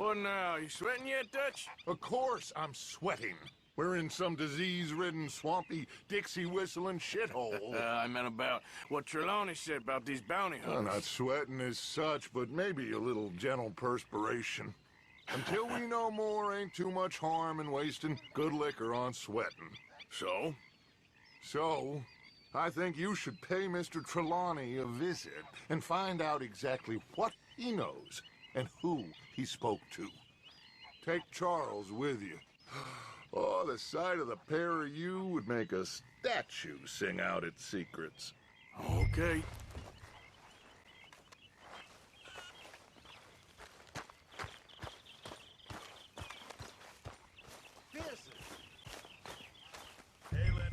What now? You sweating yet, Dutch? Of course I'm sweating. We're in some disease-ridden, swampy, Dixie-whistling shithole. I meant about what Trelawney said about these bounty hunters. I'm not sweating as such, but maybe a little gentle perspiration. Until we know more, ain't too much harm in wasting good liquor on sweating. So? So, I think you should pay Mr. Trelawney a visit and find out exactly what he knows and who he spoke to. Take Charles with you. Oh, the sight of the pair of you would make a statue sing out its secrets. Okay.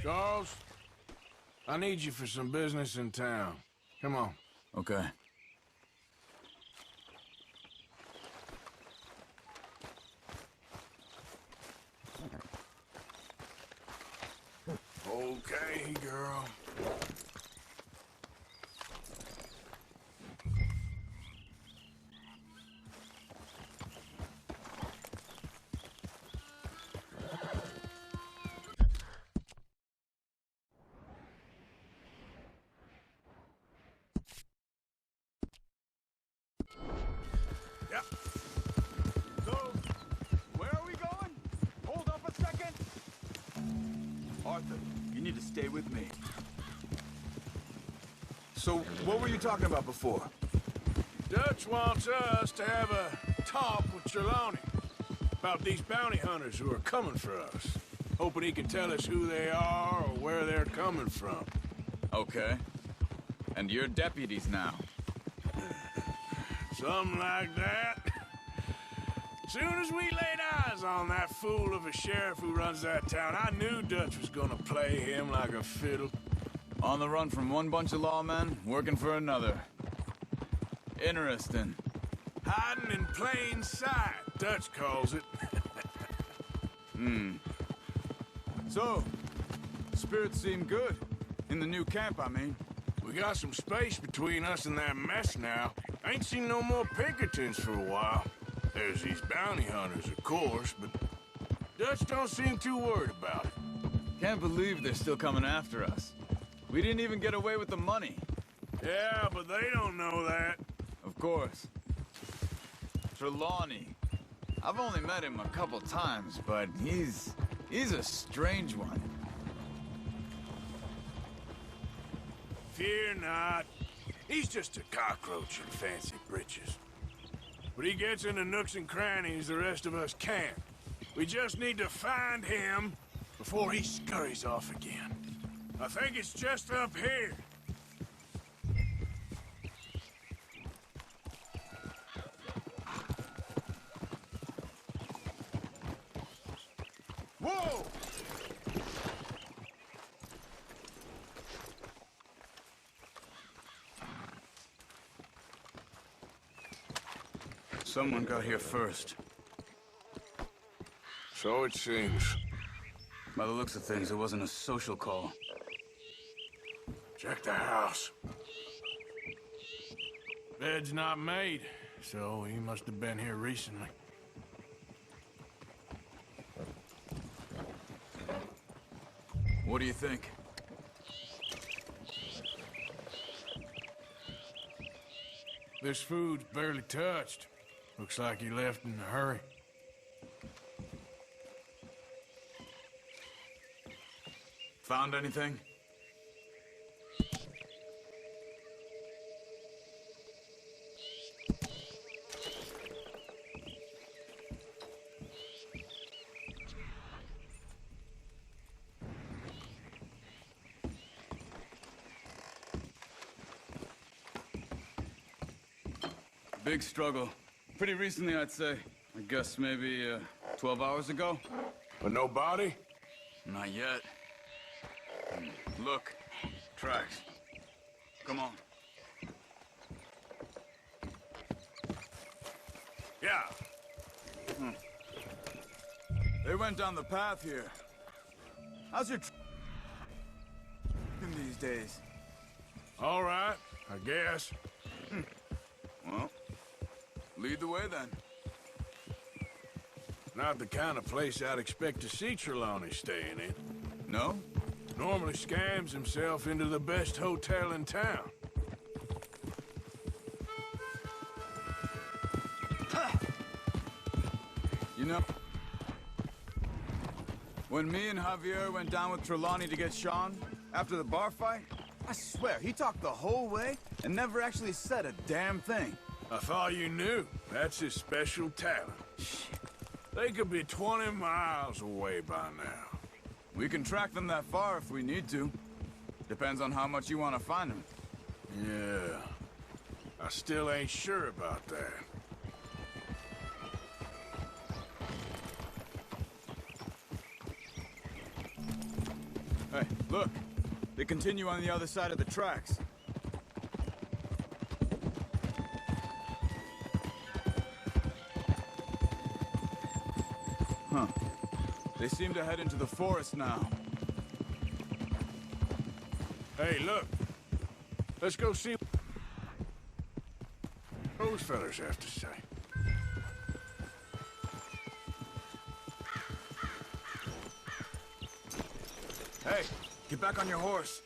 Charles, I need you for some business in town. Come on. Okay. Okay, girl. Yep. So, where are we going? Hold up a second. Arthur, you need to stay with me. So, what were you talking about before? Dutch wants us to have a talk with Trelawney about these bounty hunters who are coming for us. Hoping he can tell us who they are or where they're coming from. Okay. And you're deputies now. Something like that. Soon as we laid eyes on that fool of a sheriff who runs that town, I knew Dutch was gonna play him like a fiddle. On the run from one bunch of lawmen, working for another. Interesting. Hiding in plain sight, Dutch calls it. So, spirits seem good. In the new camp, I mean. We got some space between us and that mess now. Ain't seen no more Pinkertons for a while. There's these bounty hunters, of course, but Dutch don't seem too worried about it. Can't believe they're still coming after us. We didn't even get away with the money. Yeah, but they don't know that. Of course. Trelawney. I've only met him a couple times, but he's a strange one. Fear not. He's just a cockroach in fancy breeches. But he gets into nooks and crannies the rest of us can't. We just need to find him before he scurries off again. I think it's just up here. Whoa! Someone got here first. So it seems. By the looks of things, it wasn't a social call. Check the house. Bed's not made, so he must have been here recently. What do you think? This food's barely touched. Looks like he left in a hurry. Found anything? Big struggle. Pretty recently, I'd say. I guess maybe 12 hours ago. But no body? Not yet. Look. Tracks. Come on. Yeah. They went down the path here. How's your in these days? All right, I guess. Well, lead the way then. Not the kind of place I'd expect to see Trelawney staying in. No? Normally scams himself into the best hotel in town. You know, when me and Javier went down with Trelawney to get Sean, after the bar fight, I swear, he talked the whole way and never actually said a damn thing. I thought you knew. That's his special talent. They could be 20 miles away by now. We can track them that far if we need to. Depends on how much you want to find them. Yeah. I still ain't sure about that. Hey, look. They continue on the other side of the tracks. Huh. They seem to head into the forest now. Hey, look. Let's go see what those fellas have to say. Hey, get back on your horse.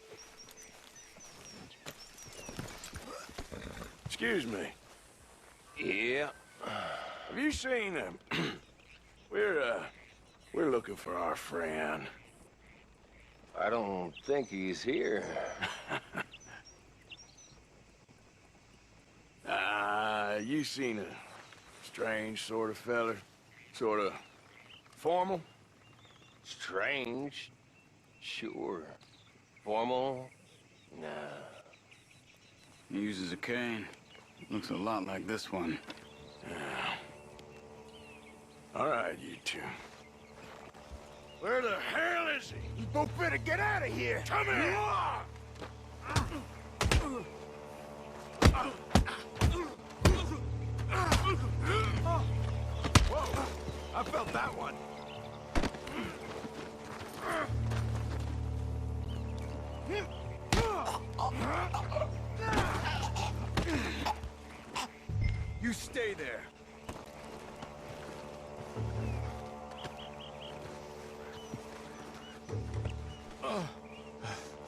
Excuse me. Yeah. Have you seen him? We're looking for our friend. I don't think he's here. You seen a strange sort of fella? Sort of formal? Strange? Sure. Formal? Nah. He uses a cane. Looks a lot like this one. Yeah. All right, you two. Where the hell is he? You both better get out of here! Come here! Whoa! I felt that one. You stay there.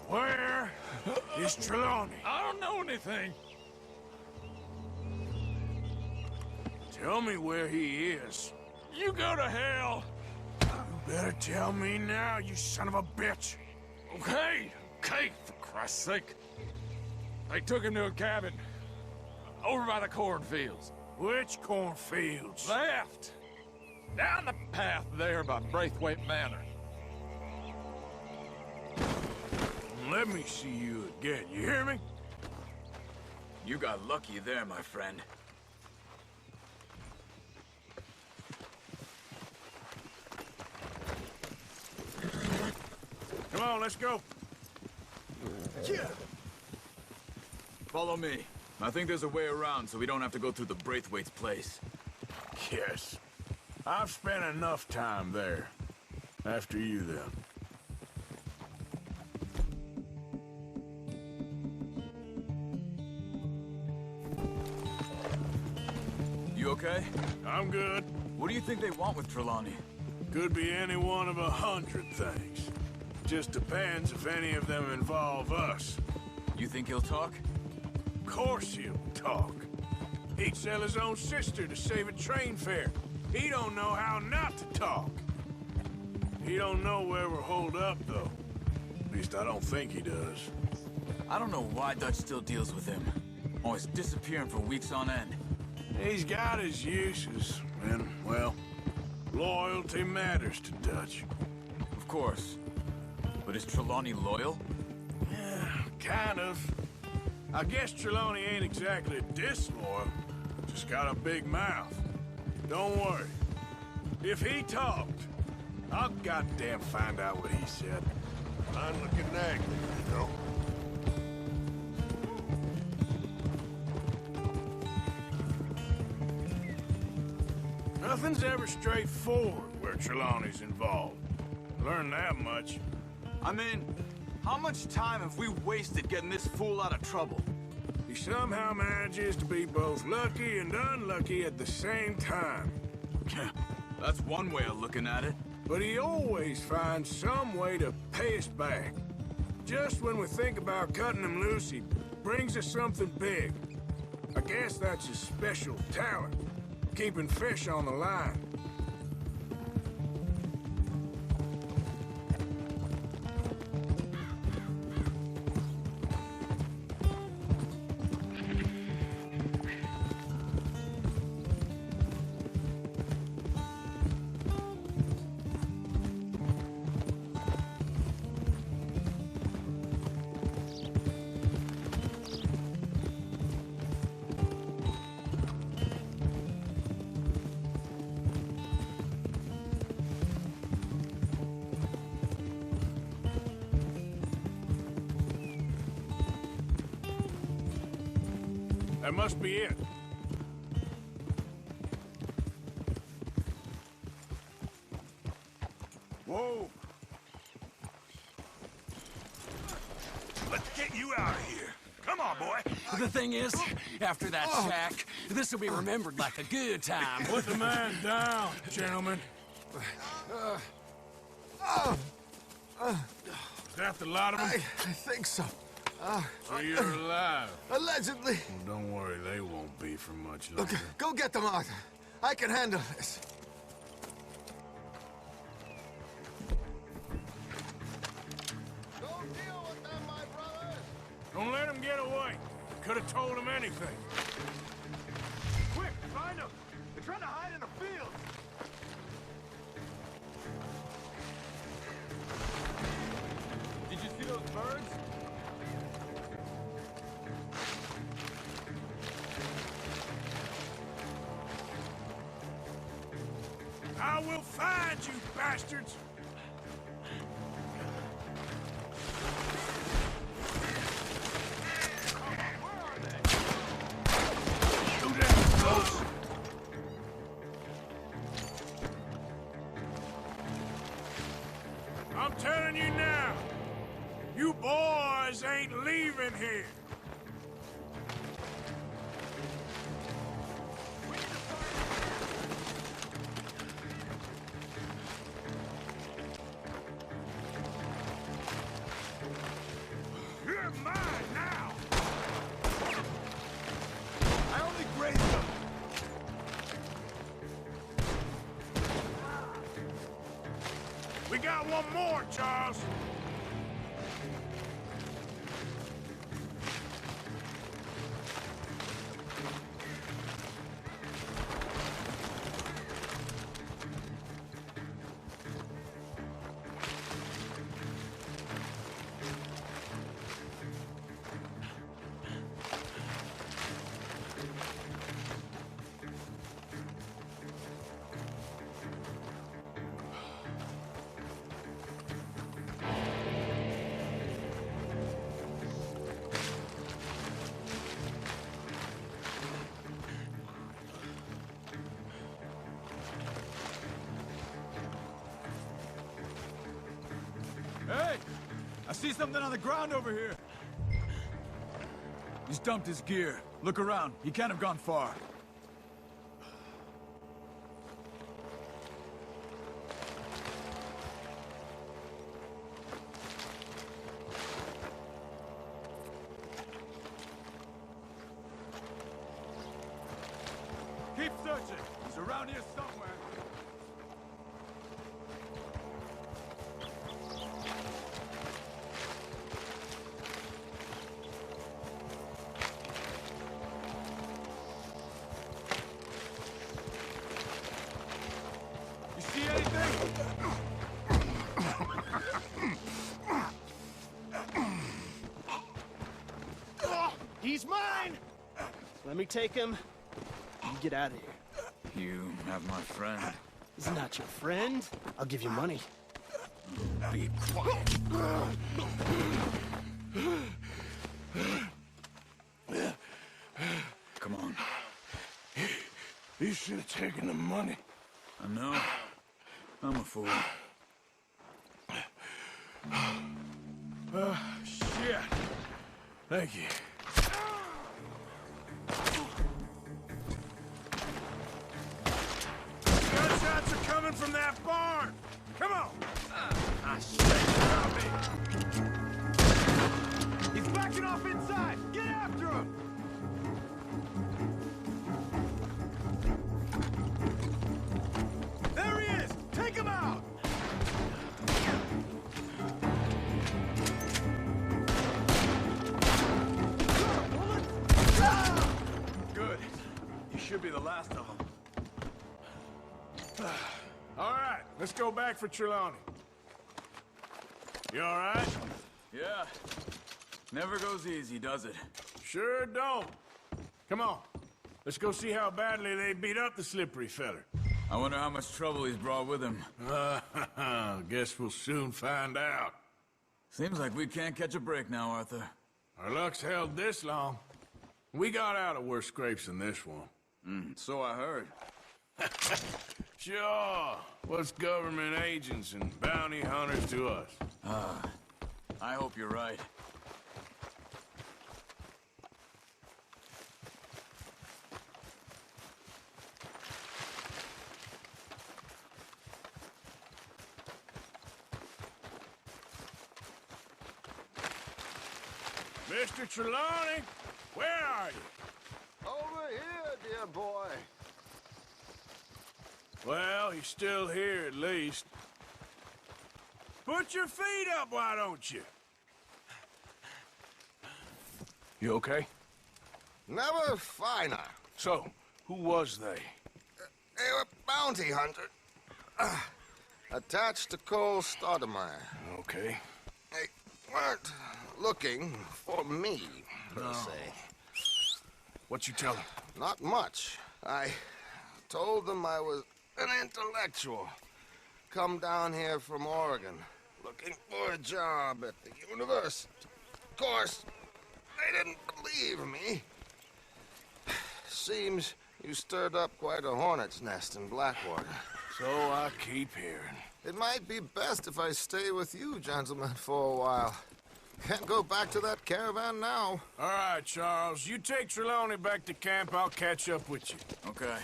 Where is Trelawney? I don't know anything. Tell me where he is. You go to hell. You better tell me now, you son of a bitch. Okay, for Christ's sake. They took him to a cabin over by the cornfields. Which cornfields? Left. Down the path there by Braithwaite Manor. Let me see you again, you hear me? You got lucky there, my friend. Come on, let's go. Yeah. Follow me. I think there's a way around so we don't have to go through the Braithwaite's place. Yes. I've spent enough time there. After you, then. You okay? I'm good. What do you think they want with Trelawney? Could be any one of 100 things. Just depends if any of them involve us. You think he'll talk? Of course he'll talk. He'd sell his own sister to save a train fare. He don't know how not to talk. He don't know where we're holed up, though. At least I don't think he does. I don't know why Dutch still deals with him. Always disappearing for weeks on end. He's got his uses, and, well, loyalty matters to Dutch. Of course. But is Trelawney loyal? Yeah, kind of. I guess Trelawney ain't exactly disloyal. Just got a big mouth. Don't worry. If he talked, I'll goddamn find out what he said. Fine looking nag, you know. Nothing's ever straightforward where Trelawney's involved. Learned that much. I mean, how much time have we wasted getting this fool out of trouble? He somehow manages to be both lucky and unlucky at the same time. That's one way of looking at it. But he always finds some way to pay us back. Just when we think about cutting him loose, he brings us something big. I guess that's his special talent, keeping fish on the line. That must be it. Whoa! Let's get you out of here. Come on, boy. The thing is, after that shack, this will be remembered like a good time. Put the man down, gentlemen. Is that the lot of them? I think so. So you're alive. Allegedly. Well, don't worry, they won't be for much longer. Look, go get them, Arthur. I can handle this. Don't deal with them, my brothers! Don't let them get away. Could have told them anything. Quick, find them! They're trying to hide in the field! Did you see those birds? I will find you, bastards! Too damn close. I'm telling you now, you boys ain't leaving here. You're mine now! I only grazed them! We got one more, Charles. Hey! I see something on the ground over here! He's dumped his gear. Look around. He can't have gone far. Keep searching. He's around here somewhere. You see anything? He's mine! Let me take him. You get out of here. You have my friend. He's not your friend. I'll give you money. Be quiet. Come on. You should have taken the money. I know. I'm a fool. Shit. Thank you. Gunshots are coming He's backing off inside! Get after him! There he is! Take him out! Good. You should be the last of them. All right, let's go back for Trelawney. You all right? Yeah. Never goes easy, does it? Sure don't. Come on. Let's go see how badly they beat up the slippery feller. I wonder how much trouble he's brought with him. Guess we'll soon find out. Seems like we can't catch a break now, Arthur. Our luck's held this long. We got out of worse scrapes than this one. So I heard. Sure. What's government agents and bounty hunters to us? I hope you're right. Mr. Trelawney, where are you? Over here, dear boy. Well, he's still here at least. Put your feet up, why don't you? You okay? Never finer. So, who was they? They were bounty hunter. Attached to Cole Stoudemire. Okay. They weren't looking for me, per se. What you tell them? Not much. I told them I was an intellectual. Come down here from Oregon, looking for a job at the university. Of course, they didn't believe me. Seems you stirred up quite a hornet's nest in Blackwater. So I keep hearing. It might be best if I stay with you, gentlemen, for a while. Can't go back to that caravan now. All right, Charles. You take Trelawney back to camp. I'll catch up with you. Okay.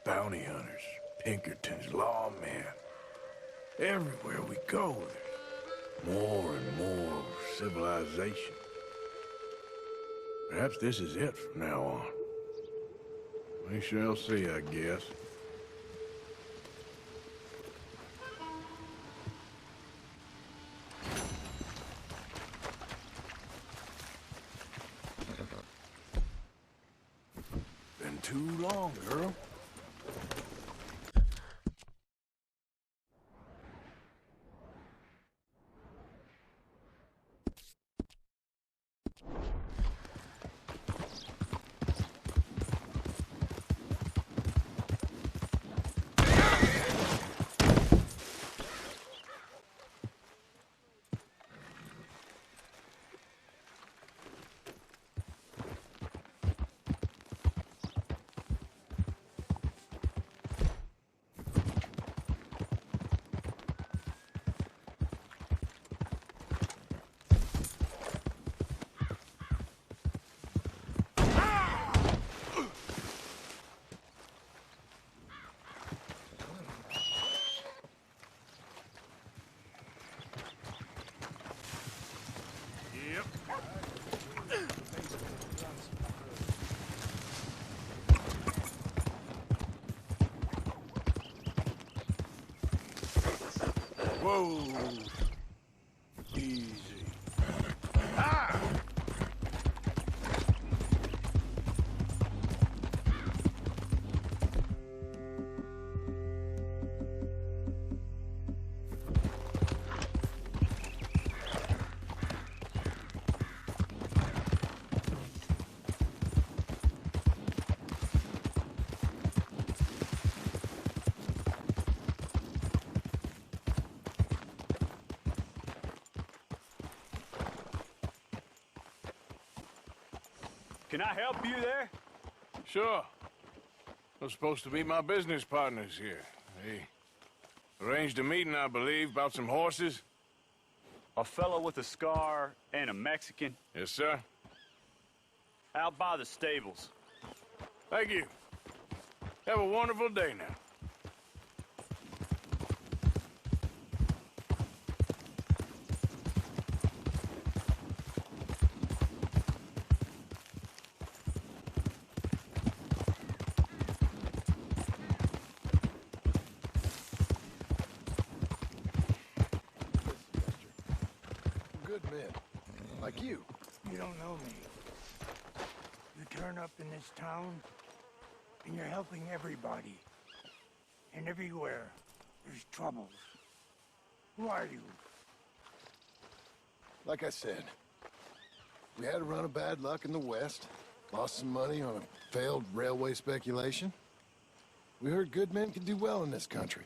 Bounty hunters, Pinkertons, lawmen. Everywhere we go, there's more and more civilization. Perhaps this is it from now on. We shall see, I guess. Been too long, girl. Whoa. Easy. Ah! Can I help you there? Sure. They're supposed to be my business partners here. They arranged a meeting, I believe, about some horses. A fellow with a scar and a Mexican Yes, sir. out by the stables. Thank you. Have a wonderful day now. Good men, like you. You don't know me. You turn up in this town, and you're helping everybody. And everywhere, there's troubles. Who are you? Like I said, we had a run of bad luck in the West. Lost some money on a failed railway speculation. We heard good men can do well in this country.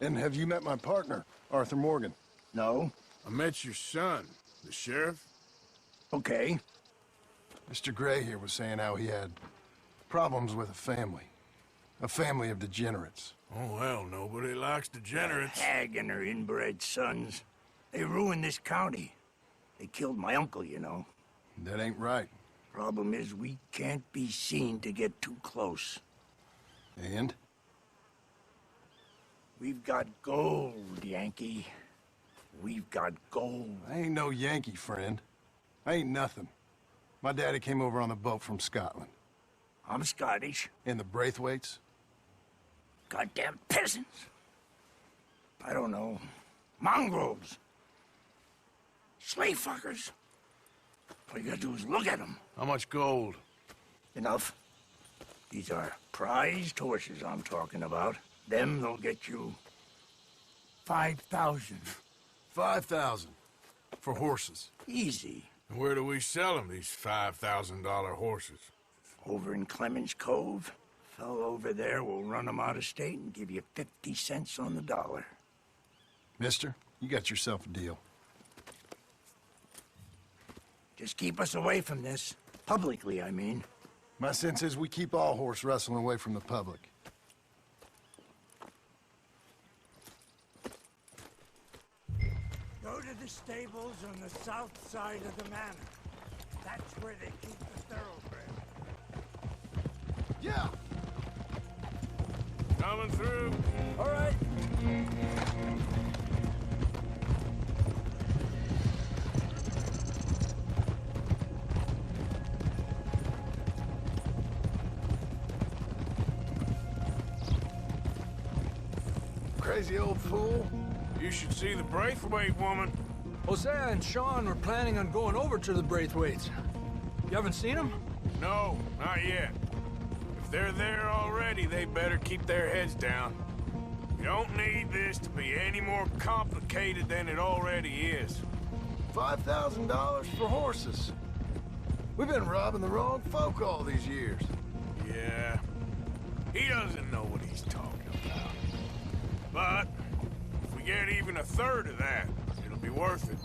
And have you met my partner, Arthur Morgan? No? I met your son, the sheriff. Okay. Mr. Gray here was saying how he had problems with a family of degenerates. Oh, well, nobody likes degenerates. That hag and her inbred sons. They ruined this county. They killed my uncle, you know. That ain't right. Problem is, we can't be seen to get too close. And? We've got gold, Yankee. We've got gold. I ain't no Yankee, friend. I ain't nothing. My daddy came over on the boat from Scotland. I'm Scottish. And the Braithwaites? Goddamn peasants. I don't know. Mongrels. Slave fuckers. All you gotta do is look at them. How much gold? Enough. These are prized horses I'm talking about. Them, they'll get you 5,000. 5,000 for horses. Easy. And where do we sell them, these $5,000 horses? Over in Clemens Cove. Fellow over there will run them out of state and give you 50 cents on the dollar. Mister, you got yourself a deal. Just keep us away from this. Publicly, I mean. My sense is we keep all horse rustling away from the public. Go to the stables on the south side of the manor. That's where they keep the thoroughbred. Yeah! Coming through. All right. Crazy old fool. You should see the Braithwaite woman. Hosea and Sean were planning on going over to the Braithwaites. You haven't seen them? No, not yet. If they're there already, they better keep their heads down. We don't need this to be any more complicated than it already is. $5,000 for horses. We've been robbing the wrong folk all these years. Yeah, he doesn't know what he's talking about. But if we get even a third of that, it'll be worth it.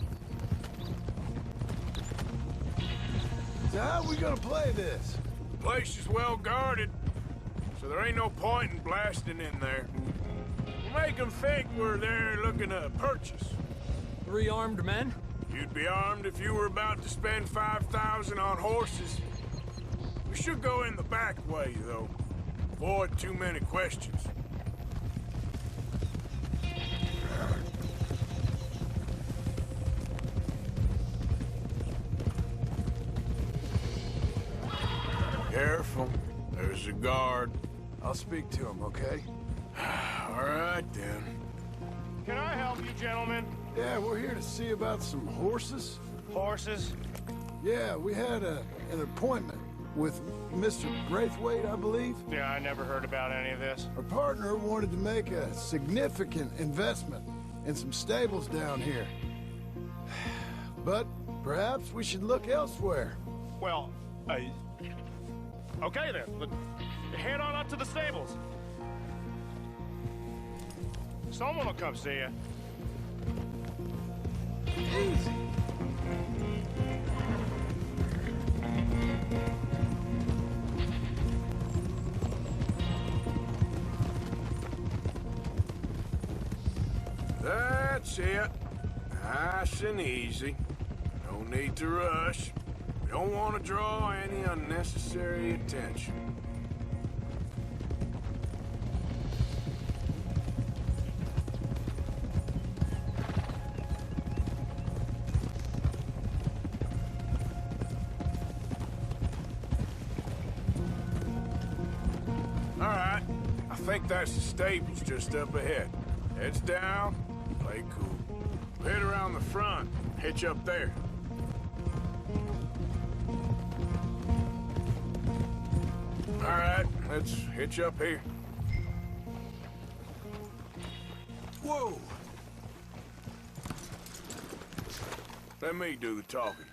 So how are we gonna play this? The place is well guarded, so there ain't no point in blasting in there. We'll make them think we're there looking to purchase. 3 armed men? You'd be armed if you were about to spend 5,000 on horses. We should go in the back way, though. Avoid too many questions. Careful. There's a guard. I'll speak to him, okay? All right, then. Can I help you, gentlemen? Yeah, we're here to see about some horses. Horses? Yeah, we had an appointment with Mr. Braithwaite, I believe. Yeah, I never heard about any of this. Our partner wanted to make a significant investment in some stables down here. But perhaps we should look elsewhere. Well, okay then. Head on up to the stables. Someone will come see you. Easy. That's it. Nice and easy. No need to rush. We don't want to draw any unnecessary attention. All right. I think that's the stables just up ahead. Heads down, play cool. We'll head around the front, hitch up there. All right, let's hitch up here. Whoa! Let me do the talking.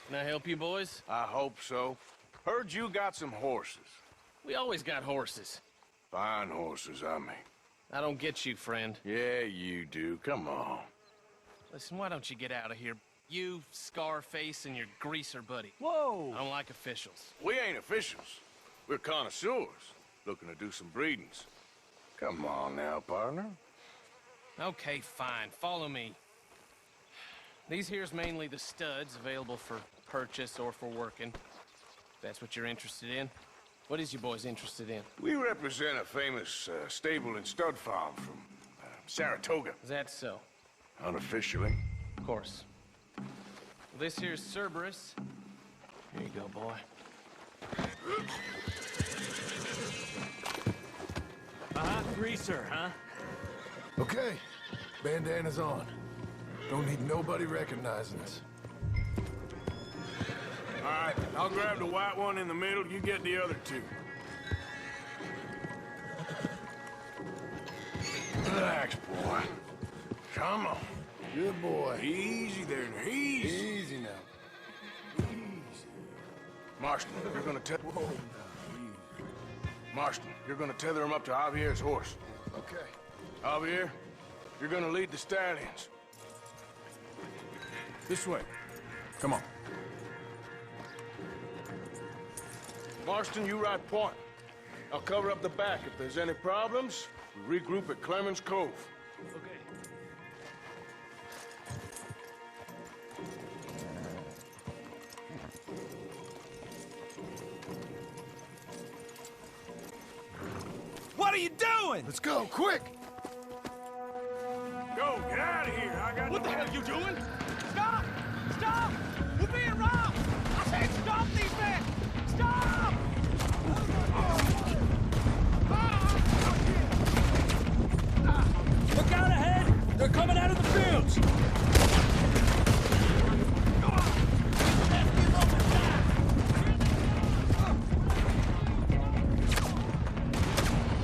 Can I help you boys? I hope so. Heard you got some horses. We always got horses. Fine horses, I mean. I don't get you, friend. Yeah, you do. Come on. Listen, why don't you get out of here? You, Scarface, and your greaser buddy. Whoa! I don't like officials. We ain't officials. We're connoisseurs, looking to do some breedings. Come on now, partner. Okay, fine. Follow me. These here's mainly the studs available for purchase or for working. If that's what you're interested in. What is you boys interested in? We represent a famous stable and stud farm from Saratoga. Is that so? Unofficially. Of course. Well, this here's Cerberus. Here you go, boy. Greaser, huh? Okay, bandana's on. Don't need nobody recognizing us. All right, I'll grab the white one in the middle. You get the other two. Relax, boy. Come on. Good boy. Easy there, easy. Easy now. Marston, you're gonna Marston, you're gonna tether him up to Javier's horse. Okay. Javier, you're gonna lead the stallions. This way. Come on. Marston, you ride point. I'll cover up the back. If there's any problems, we regroup at Clemens Cove. Okay. What are you doing? Let's go, quick! Go, get out of here. I got What the hell are you doing? Stop! Stop! We're being robbed! I said stop these men! Stop! Look out ahead! They're coming out of the fields!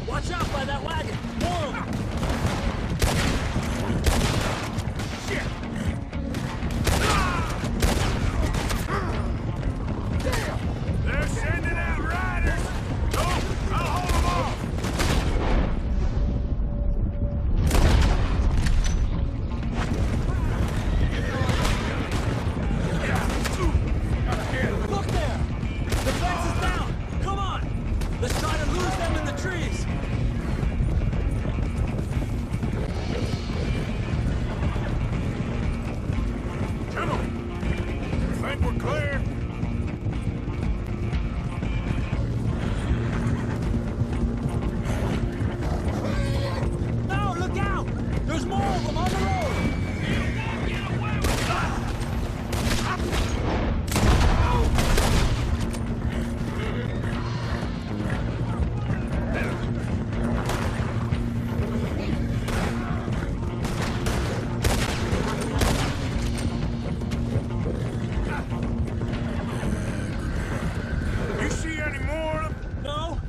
Watch out by that wagon! More of them! They're sending out riders! Go! I'll hold them off! Look there! The fence is down! Come on! Let's try to lose them in the trees! Come on! Think we're clear? No, look out! There's more of them on the road! You see any more of them? No?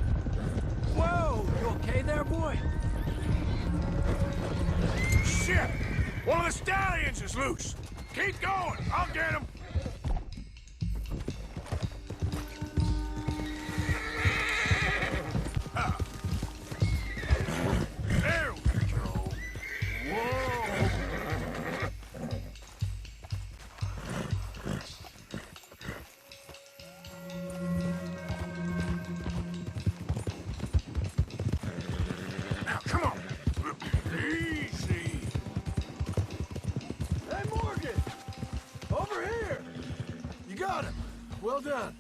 Whoa! You okay there, boy? Shit! One of the stallions is loose! Keep going! I'll get him! There we go! Whoa! Morgan! Over here! You got him. Well done.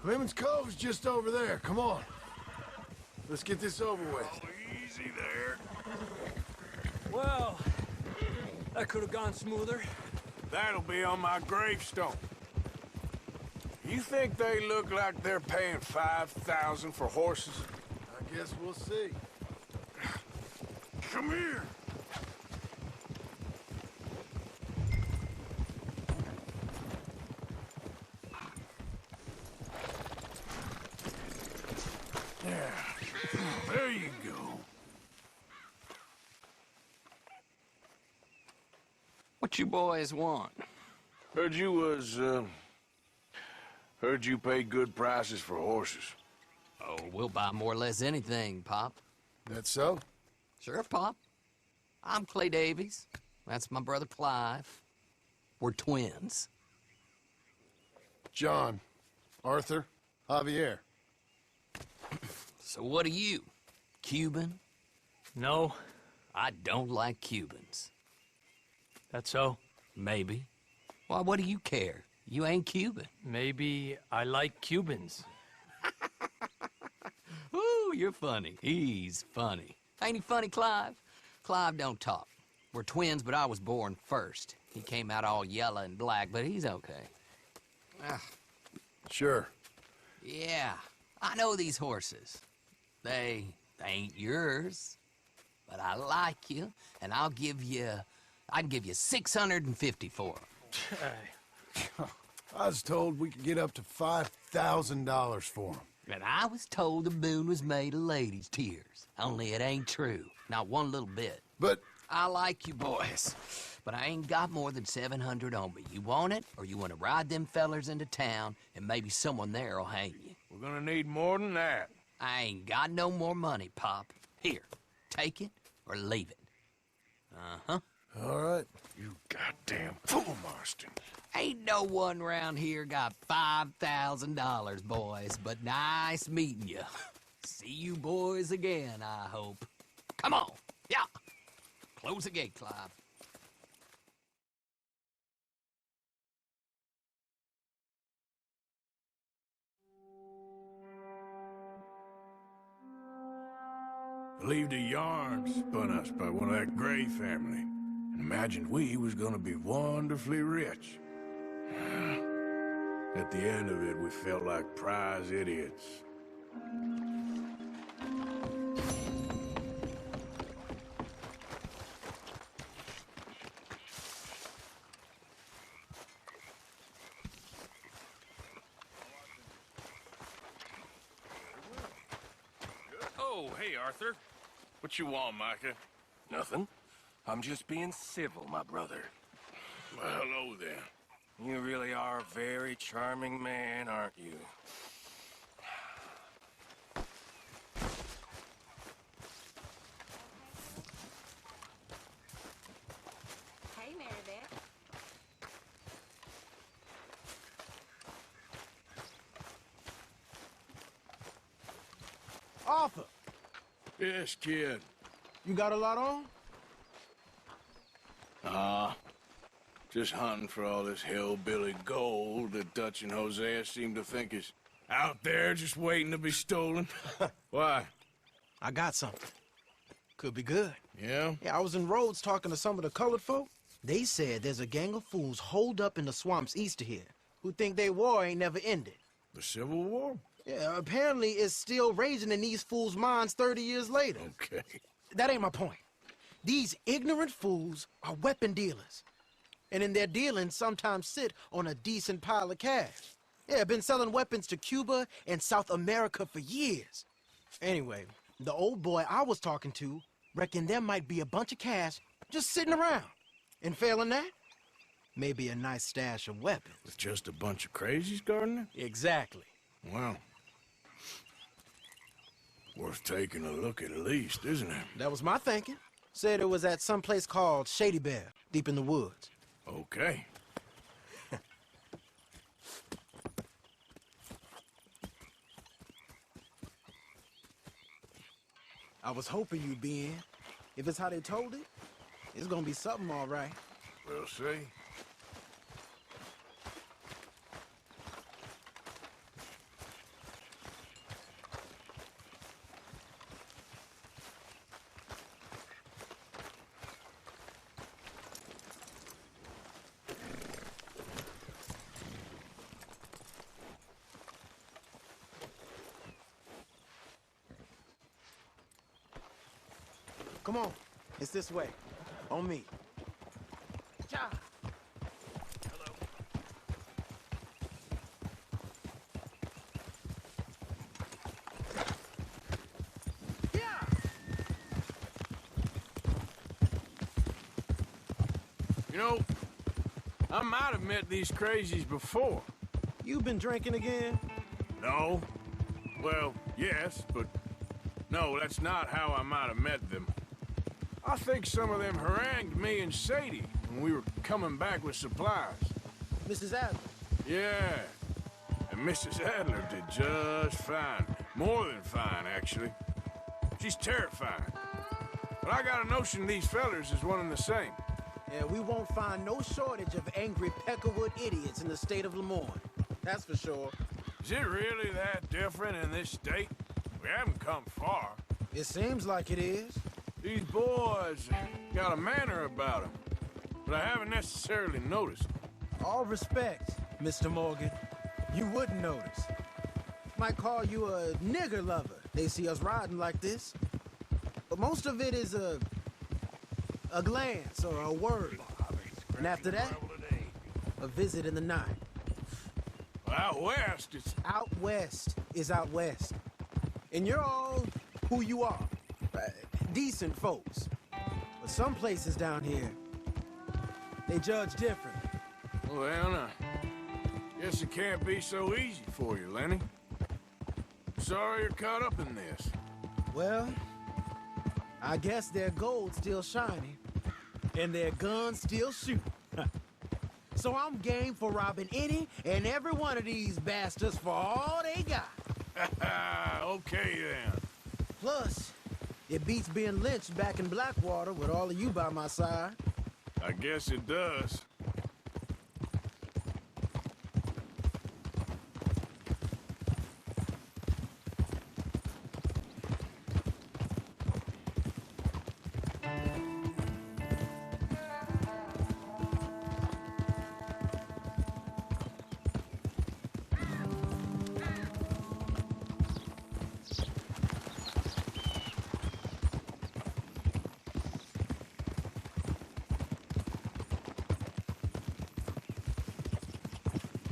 Clemens Cove's just over there. Come on. Let's get this over with. Oh, easy there. Well, that could have gone smoother. That'll be on my gravestone. You think they look like they're paying $5,000 for horses? I guess we'll see. Come here. There you go. What you boys want? Heard you pay good prices for horses. Oh, we'll buy more or less anything, Pop. That so? Sure, Pop. I'm Clay Davies. That's my brother Clive. We're twins. John, Arthur, Javier. So what are you? Cuban? No. I don't like Cubans. That's so? Maybe. Why, what do you care? You ain't Cuban. Maybe I like Cubans. Ooh, you're funny. He's funny. Ain't he funny, Clive? Clive don't talk. We're twins, but I was born first. He came out all yellow and black, but he's okay. Sure. Yeah, I know these horses. They ain't yours, but I like you, and I can give you 650 for them. I was told we could get up to $5,000 for them. And I was told the moon was made of ladies' tears. Only it ain't true. Not one little bit. But I like you boys, but I ain't got more than 700 on me. You want it, or you want to ride them fellers into town, and maybe someone there'll hang you? We're gonna need more than that. I ain't got no more money, Pop. Here, take it or leave it. Uh-huh. All right. You goddamn fool, Marston. Ain't no one round here got $5,000, boys, but nice meeting you. See you boys again, I hope. Come on. Yeah. Close the gate, Clive. Believed a yarn spun us by one of that Gray family. And imagined we was gonna be wonderfully rich. At the end of it, we felt like prize idiots. Oh, hey, Arthur. What you want, Micah? Nothing. I'm just being civil, my brother. Well, hello then. You really are a very charming man, aren't you? Hey, Meredith. Arthur, Yes, kid. you got a lot on? Just hunting for all this hillbilly gold that Dutch and Hosea seem to think is out there just waiting to be stolen. Why? I got something. Could be good. Yeah? Yeah, I was in Rhodes talking to some of the colored folk. They said there's a gang of fools holed up in the swamps east of here who think their war ain't never ended. The Civil War? Yeah, apparently it's still raging in these fools' minds 30 years later. Okay. That ain't my point. These ignorant fools are weapon dealers. And in their dealing, sometimes sit on a decent pile of cash. Yeah, been selling weapons to Cuba and South America for years. Anyway, the old boy I was talking to reckoned there might be a bunch of cash just sitting around. And failing that, maybe a nice stash of weapons. With just a bunch of crazies guarding it? Exactly. Well, worth taking a look at least, isn't it? That was my thinking. Said it was at some place called Shady Bear, deep in the woods. Okay. I was hoping you'd be in. If it's how they told it, it's gonna be something all right. We'll see. Come on. It's this way. On me. Ja. You know, I might have met these crazies before. You been drinking again? No. Well, yes, but no, that's not how I might have met them. I think some of them harangued me and Sadie when we were coming back with supplies. Mrs. Adler? Yeah. And Mrs. Adler did just fine. More than fine, actually. She's terrifying. But I got a notion these fellers is one and the same. Yeah, we won't find no shortage of angry Peckerwood idiots in the state of Lemoyne. That's for sure. Is it really that different in this state? We haven't come far. It seems like it is. These boys got a manner about them, but I haven't necessarily noticed. All respect, Mr. Morgan. You wouldn't notice. Might call you a nigger lover. They see us riding like this. But most of it is a glance or a word. And after that, a visit in the night. Out west, it's... Out west is out west. And you're all who you are. Decent folks. But some places down here, they judge different. Well, I guess it can't be so easy for you, Lenny. Sorry you're caught up in this. Well, I guess their gold's still shining, and their guns still shoot. So I'm game for robbing any and every one of these bastards for all they got. Okay, then. Plus, it beats being lynched back in Blackwater with all of you by my side. I guess it does.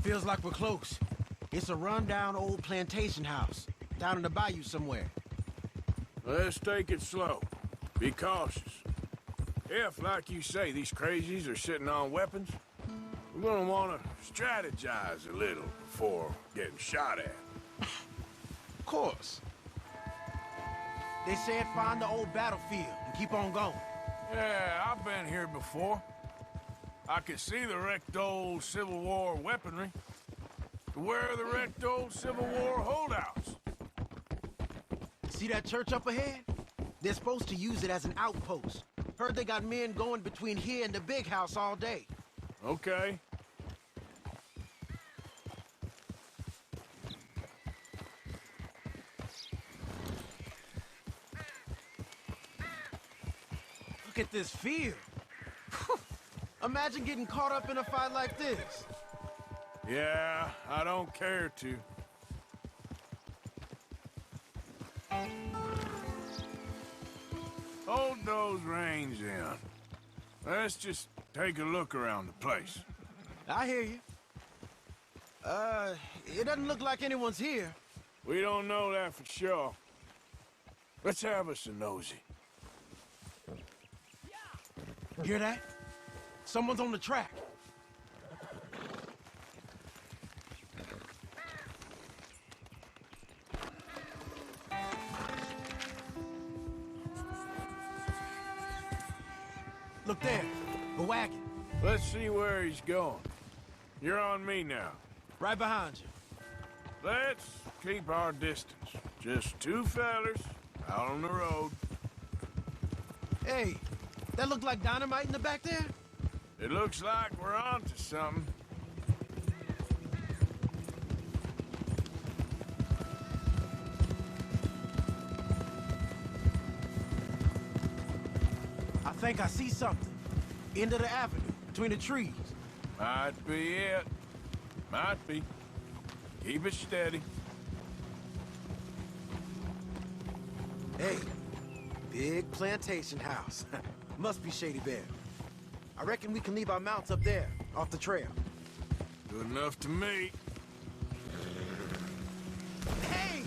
Feels like we're close. It's a rundown old plantation house, down in the bayou somewhere. Let's take it slow. Be cautious. If, like you say, these crazies are sitting on weapons, we're gonna want to strategize a little before getting shot at. Of course. They said find the old battlefield and keep on going. Yeah, I've been here before. I can see the wrecked old Civil War weaponry. Where are the wrecked old Civil War holdouts? See that church up ahead? They're supposed to use it as an outpost. Heard they got men going between here and the big house all day. Okay. Look at this field. Imagine getting caught up in a fight like this. Yeah, I don't care to. Hold those reins in. Let's just take a look around the place. I hear you. It doesn't look like anyone's here. We don't know that for sure. Let's have us a nosy. Hear that? Someone's on the track. Look there, a wagon. Let's see where he's going. You're on me now. Right behind you. Let's keep our distance. Just two fellers out on the road. Hey, that looked like dynamite in the back there? It looks like we're on to something. I think I see something. End of the avenue, between the trees. Might be it. Might be. Keep it steady. Hey, big plantation house. Must be Shady Bear. I reckon we can leave our mounts up there, off the trail. Good enough to me. Hey!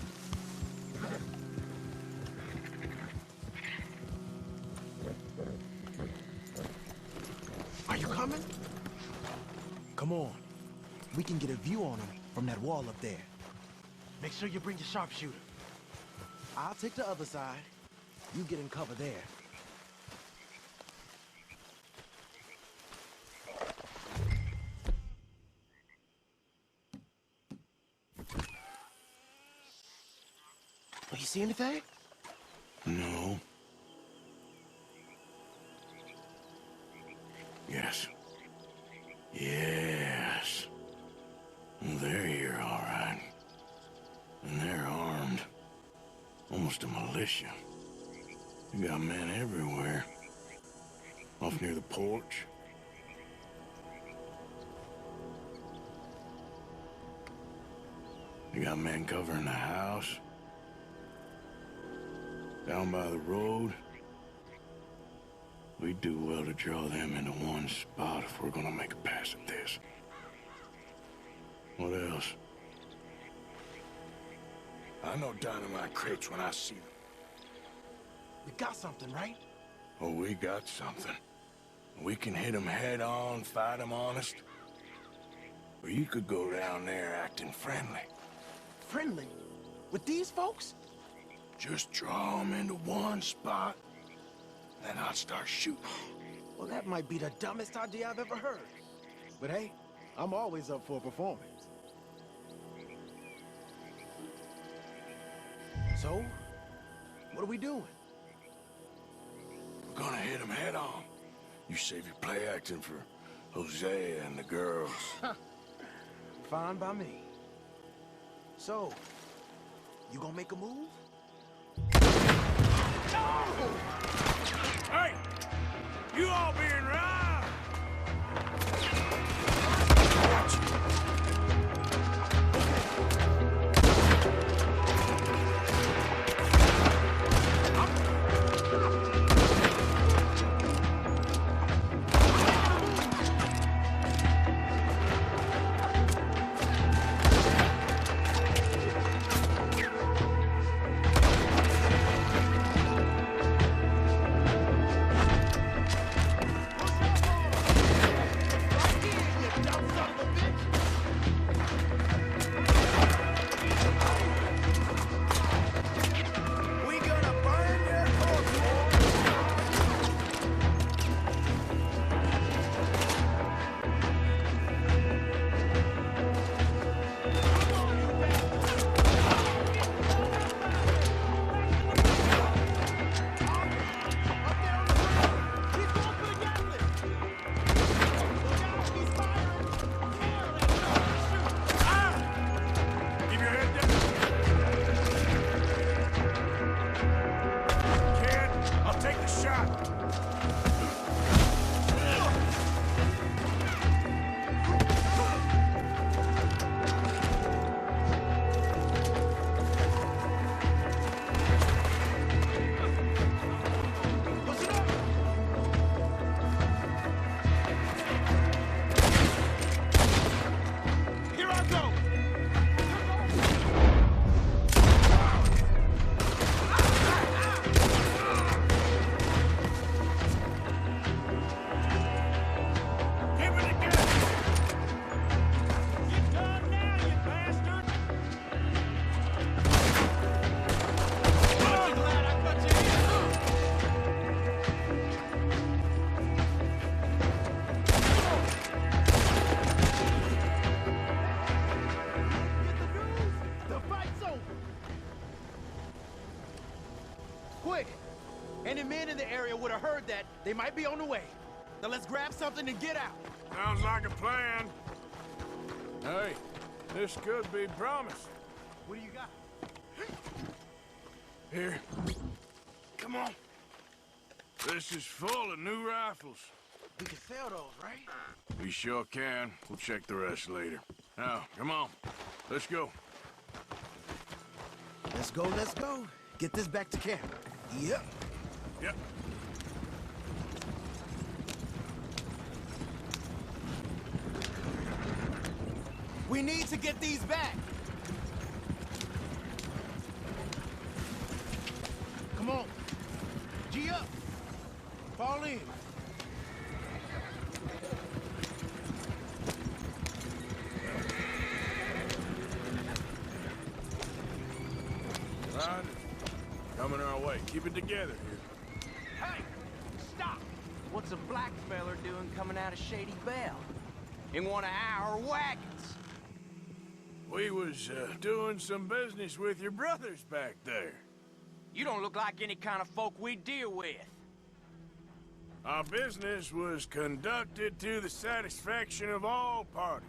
Are you coming? Come on. We can get a view on them from that wall up there. Make sure you bring your sharpshooter. I'll take the other side. You get in cover there. Oh, you see anything? No. Yes. Yes. They're here, all right. And they're armed. Almost a militia. You got men everywhere. Off near the porch. You got men covering the house. Down by the road. We'd do well to draw them into one spot if we're gonna make a pass at this. What else? I know dynamite crates when I see them. We got something, right? Oh, we got something. We can hit them head on, fight them honest. Or you could go down there acting friendly. Friendly? With these folks? Just draw them into one spot, then I'll start shooting. Well, that might be the dumbest idea I've ever heard. But hey, I'm always up for a performance. So, what are we doing? We're gonna hit them head on. You save your play acting for Hosea and the girls. Fine by me. So, you gonna make a move? Hey! You all being right! Watch it. Quick! Any men in the area would have heard that. They might be on the way. Now let's grab something and get out. Sounds like a plan. Hey, this could be promised. What do you got? Here. Come on. This is full of new rifles. We can sell those, right? We sure can. We'll check the rest later. Now, come on. Let's go. Let's go, let's go. Get this back to camp. Yep. Yep. We need to get these back. Come on. G up. Fall in. Right. Coming our way. Keep it together here. Hey! Stop! What's a black feller doing coming out of Shady Belle? In one of our wagons? We was doing some business with your brothers back there. You don't look like any kind of folk we deal with. Our business was conducted to the satisfaction of all parties.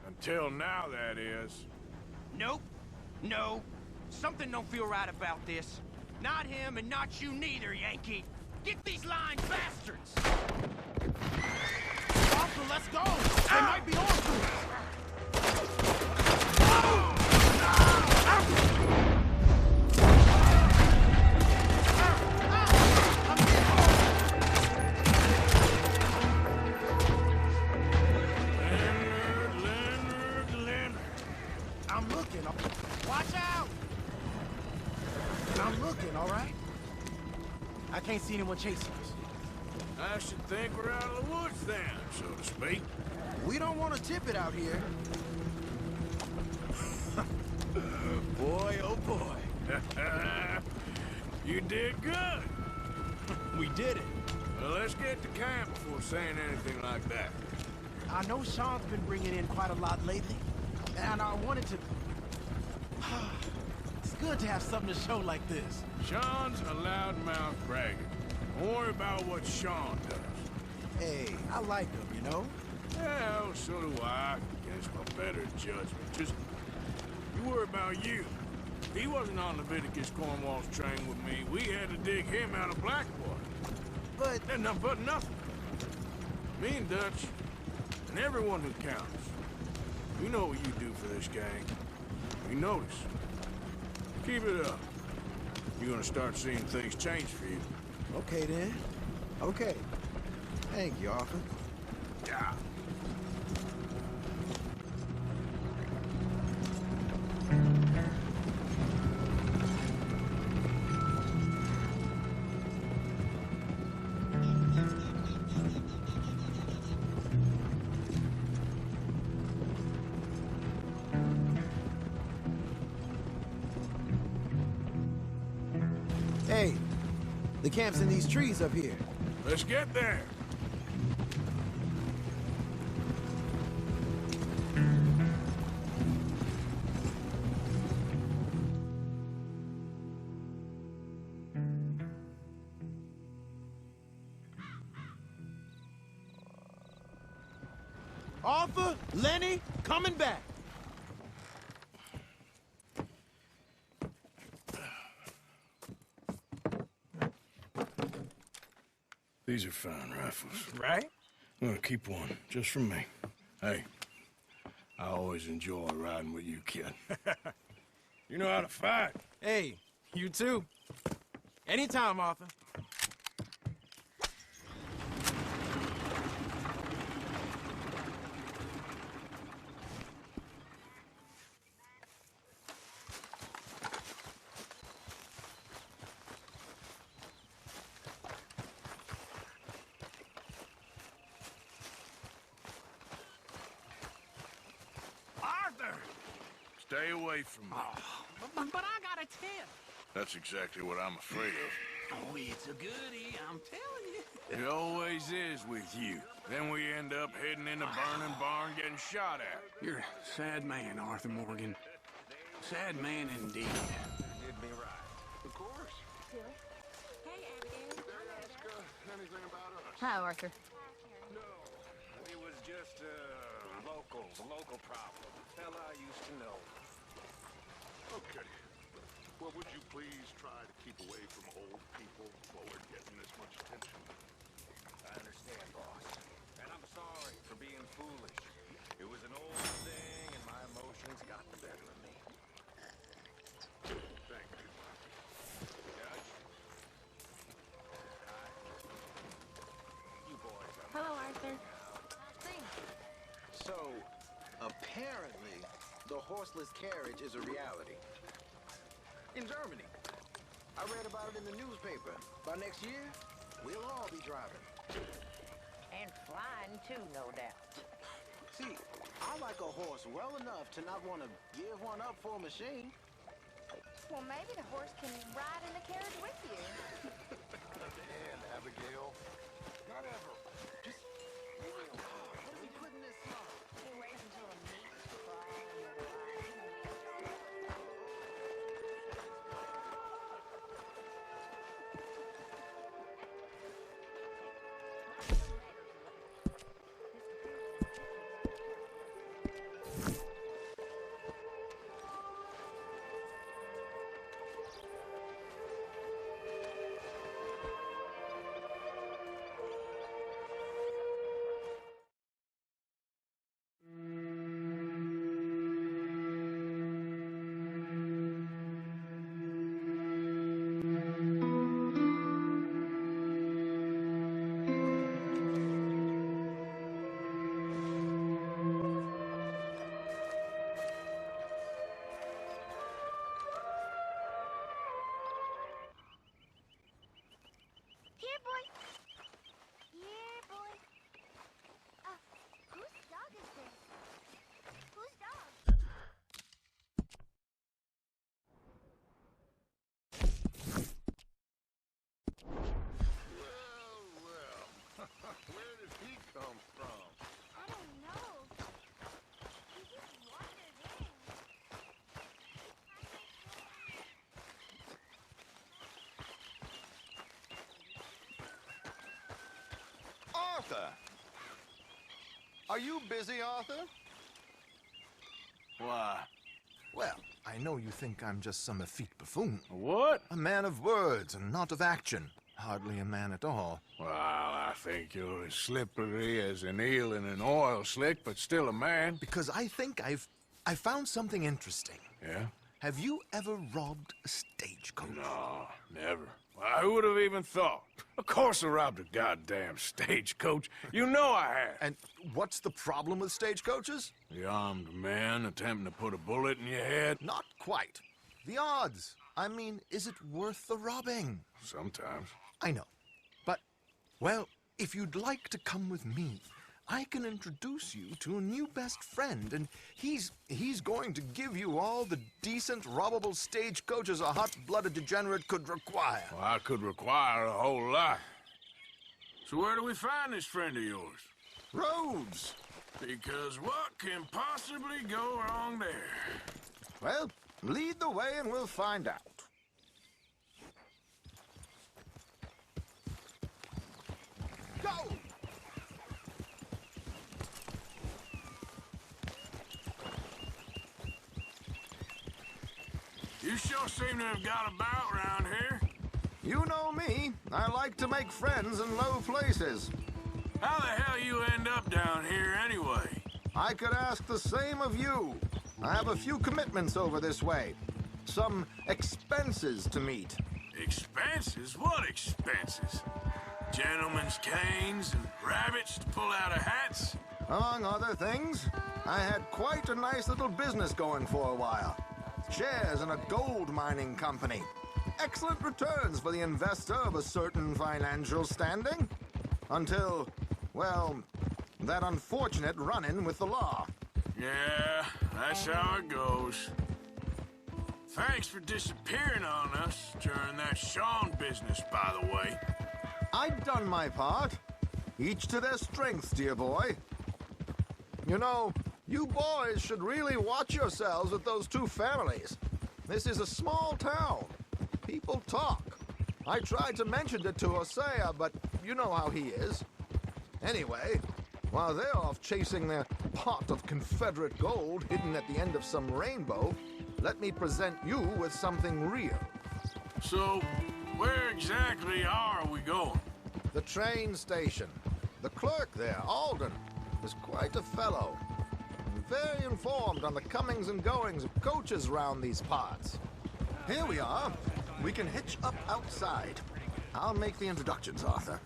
Until now, that is. Nope. No. Something don't feel right about this. Not him and not you neither, Yankee. Get these lines, bastards! Arthur, let's go! They might be on to us! I'm looking. Watch out! I'm looking, all right? I can't see anyone chasing us. I should think we're out of the woods then, so to speak. We don't want to tip it out here. Boy, oh boy. You did good. We did it. Well, let's get to camp before saying anything like that. I know Sean's been bringing in quite a lot lately, and I wanted to... It's good to have something to show like this. Sean's a loudmouth bragger. Don't worry about what Sean does. Hey, I like him, you know? Well, so do I. Guess my better judgment. Just, you worry about you. He wasn't on Leviticus Cornwall's train with me. We had to dig him out of Blackwater. But... And nothing but nothing. Me and Dutch, and everyone who counts. We know what you do for this gang. We notice. Keep it up. You're gonna start seeing things change for you. Okay, then. Okay. Thank you, Arthur. Yeah. Hey, the camp's in these trees up here. Let's get there. Arthur, Lenny, coming back. These are fine rifles. Right? I'm gonna keep one, just for me. Hey, I always enjoy riding with you, kid. You know how to fight. Hey, you too. Anytime, Arthur. Stay away from me. But I got a tip. That's exactly what I'm afraid of. Oh, it's a goodie, I'm telling you. It always is with you. Then we end up heading in a burning barn getting shot at. You're a sad man, Arthur Morgan. Sad man indeed. Did me right. Hey, Abigail. Ask anything about us? Hi, Arthur. No, it was just a local problem. A fella I used to know. Okay. Well, would you please try to keep away from old people while we're getting this much attention? I understand, boss. And I'm sorry for being foolish. It was an old thing, and my emotions got the better of me. Thank you. Judge? Hi. You boys are... Hello, Arthur. So, apparently, the horseless carriage is a reality. In Germany. I read about it in the newspaper. By next year, we'll all be driving. And flying, too, no doubt. See, I like a horse well enough to not want to give one up for a machine. Well, maybe the horse can ride in the carriage with you. And Abigail. Not ever. Just leave me alone. What are we putting this on? We'll wait until the meat's fried and the wine. Here, boy. Here, boy. Whose dog is this? Whose dog? Well. Where did he come from? I don't know. He just wandered in. Arthur! Are you busy, Arthur? Why? Well, I know you think I'm just some effete buffoon. What? A man of words and not of action. Hardly a man at all. Well, I think you're as slippery as an eel in an oil slick, but still a man. Because I think I found something interesting. Yeah? Have you ever robbed a stagecoach? No, never. Who would have even thought? Of course I robbed a goddamn stagecoach. You know I have. And what's the problem with stagecoaches? The armed man attempting to put a bullet in your head? Not quite. The odds. I mean, is it worth the robbing? Sometimes. I know. But, well, if you'd like to come with me, I can introduce you to a new best friend, and he's going to give you all the decent, robbable stagecoaches a hot-blooded degenerate could require. Well, I could require a whole lot. So where do we find this friend of yours? Roads. Because what can possibly go wrong there? Well, lead the way and we'll find out. Go! You sure seem to have got about around here. You know me. I like to make friends in low places. How the hell you end up down here anyway? I could ask the same of you. I have a few commitments over this way. Some expenses to meet. Expenses? What expenses? Gentlemen's canes and rabbits to pull out of hats? Among other things, I had quite a nice little business going for a while. Shares in a gold mining company. Excellent returns for the investor of a certain financial standing. Until, well, that unfortunate run-in with the law. Yeah, that's how it goes. Thanks for disappearing on us during that Sean business, by the way. I'd done my part. Each to their strengths, dear boy. You know, you boys should really watch yourselves with those two families. This is a small town. People talk. I tried to mention it to Hosea, but You know how he is. Anyway, while they're off chasing their pot of Confederate gold hidden at the end of some rainbow, let me present you with something real. So, where exactly are we going? The train station. The clerk there, Alden, is quite a fellow. And very informed on the comings and goings of coaches round these parts. Here we are. We can hitch up outside. I'll make the introductions, Arthur.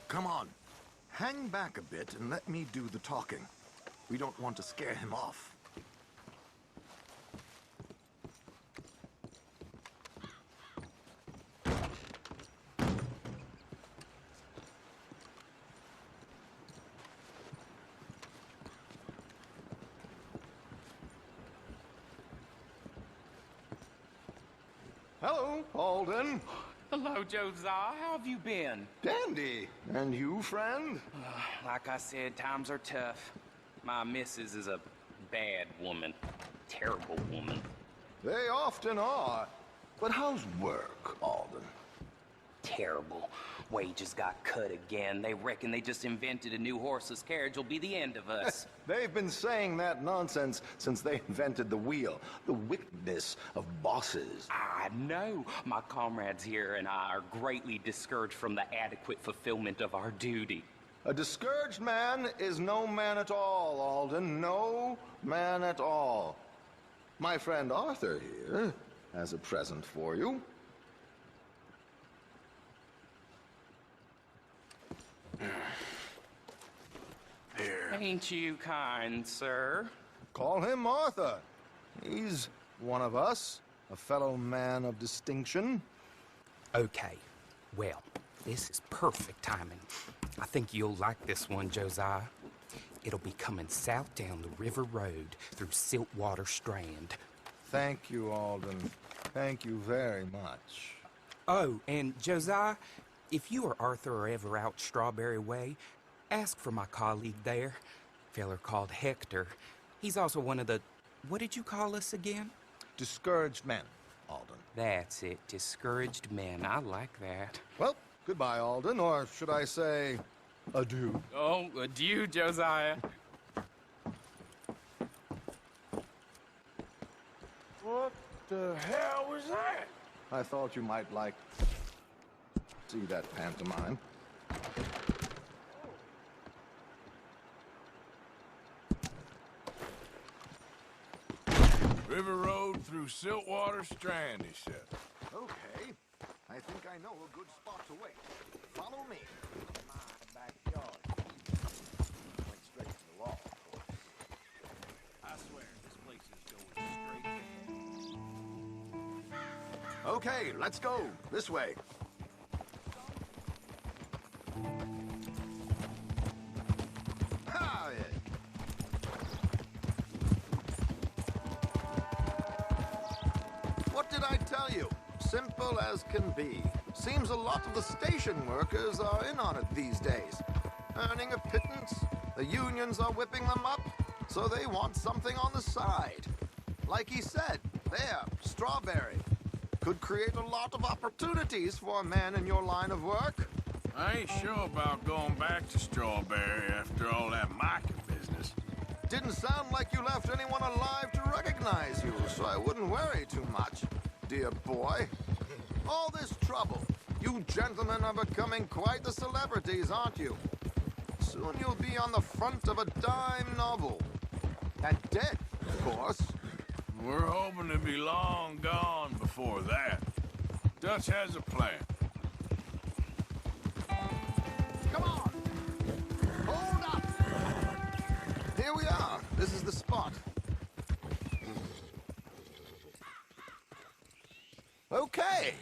Come on. Hang back a bit and let me do the talking. We don't want to scare him off. Hello, Alden. Hello, Josiah. How have you been? Dandy. And you, friend? Like I said, times are tough. My missus is a bad woman. Terrible woman. They often are. But how's work, Alden? Terrible. Wages got cut again. They reckon they just invented a new horseless carriage will be the end of us. They've been saying that nonsense since they invented the wheel. The wickedness of bosses. I know. My comrades here and I are greatly discouraged from the adequate fulfillment of our duty. A discouraged man is no man at all, Alden. No man at all. My friend Arthur here has a present for you. Here. Ain't you kind, sir? Call him Arthur. He's one of us, a fellow man of distinction. Okay. Well, this is perfect timing. I think you'll like this one, Josiah. It'll be coming south down the river road through Siltwater Strand. Thank you, Alden. Thank you very much. Oh, and Josiah, if you or Arthur are ever out Strawberry Way, ask for my colleague there, feller called Hector. He's also one of the, what did you call us again? Discouraged men, Alden. That's it, discouraged men. I like that. Well, goodbye, Alden, or should I say, adieu. Oh, adieu, Josiah. What the hell was that? I thought you might like to see that pantomime. River Road through Siltwater Strand, he said. Okay. I think I know a good spot to wait. Follow me. My backyard. Went straight to the wall, of course. I swear, this place is going straight. Okay, let's go. This way. Ha! What did I tell you? Simple as can be. Seems a lot of the station workers are in on it these days. Earning a pittance, the unions are whipping them up, so they want something on the side. Like he said, there, Strawberry. Could create a lot of opportunities for a man in your line of work. I ain't sure about going back to Strawberry after all that Micah business. Didn't sound like you left anyone alive to recognize you, so I wouldn't worry too much, dear boy. All this trouble. You gentlemen are becoming quite the celebrities, aren't you? Soon you'll be on the front of a dime novel. And dead, of course. We're hoping to be long gone before that. Dutch has a plan. Come on! Hold up! Here we are. This is the spot. Okay.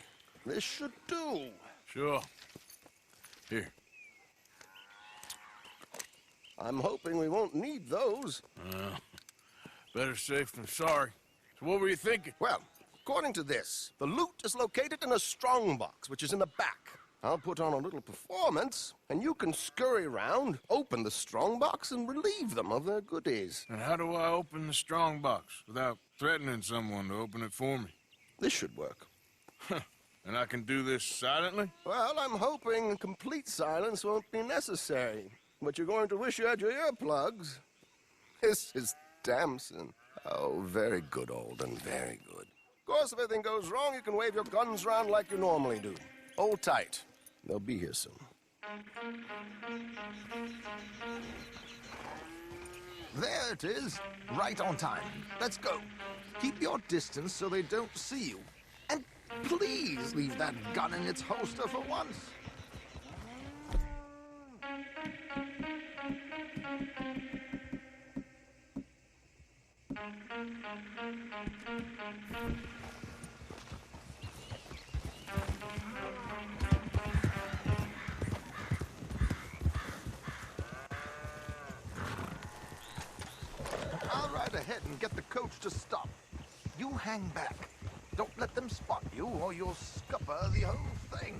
This should do. Sure. Here. I'm hoping we won't need those. Better safe than sorry. So what were you thinking? Well, according to this, the loot is located in a strongbox, which is in the back. I'll put on a little performance, and you can scurry around, open the strongbox, and relieve them of their goodies. And how do I open the strongbox without threatening someone to open it for me? This should work. And I can do this silently? Well, I'm hoping complete silence won't be necessary. But you're going to wish you had your earplugs. This is Damson. Oh, very good, Alden, very good. Of course, if anything goes wrong, you can wave your guns around like you normally do. Hold tight. They'll be here soon. There it is. Right on time. Let's go. Keep your distance so they don't see you. And please leave that gun in its holster for once. I'll ride ahead and get the coach to stop. You hang back. Don't let them spot you, or you'll scupper the whole thing.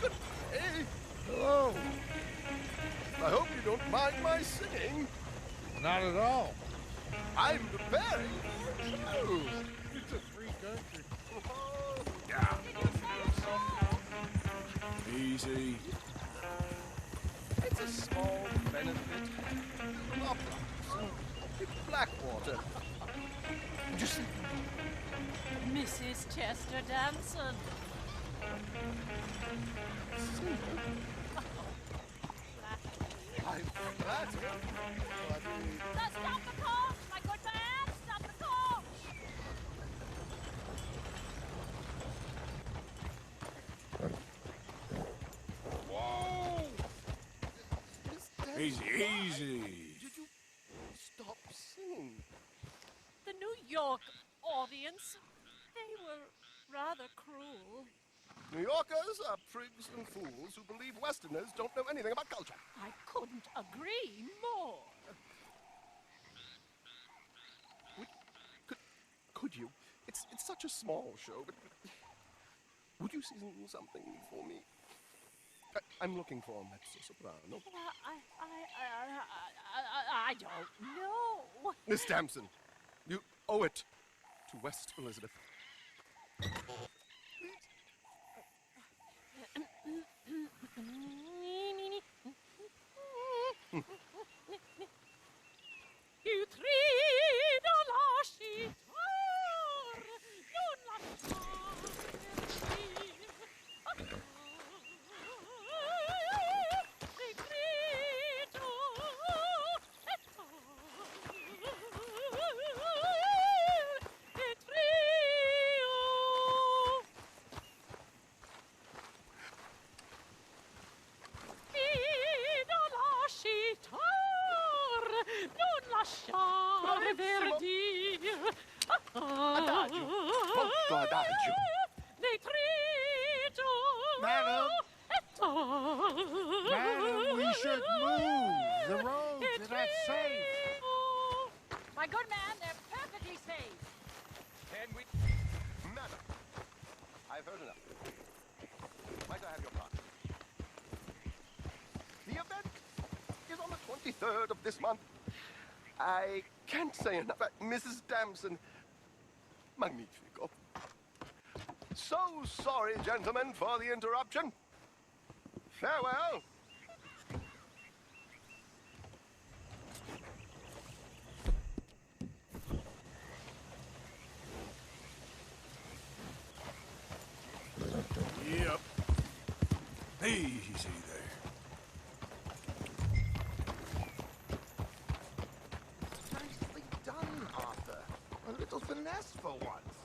Good day. Hello. I hope you don't mind my singing. Not at all. I'm preparing for a show. It's a free country. Yeah. Easy. It's a small benefit. Blackwater. Just Mrs. Chester Damson. I'm flattered. Stop the coach, my good man! Stop the coach! Whoa! Easy, easy. Did you stop singing? The New York audience, they were rather cruel. New Yorkers are prigs and fools who believe Westerners don't know anything about culture. I couldn't agree more. Could you? It's such a small show, but would you sing something for me? I'm looking for a mezzo-soprano. I don't know. Miss Damson, you owe it to West Elizabeth. You trido lasciar, non lasciar verdir. Adagio, molto adagio. Detrito. Madam. Madam, we should move. The roads are not safe. My good man, they're perfectly safe. Can we... Madam, I've heard enough. Might I have your card? The event is on the 23rd of this month. I can't say enough. Mrs. Damson, magnifico. So sorry, gentlemen, for the interruption. Farewell. Yep. Easy there. Nicely done, Arthur. A little finesse for once.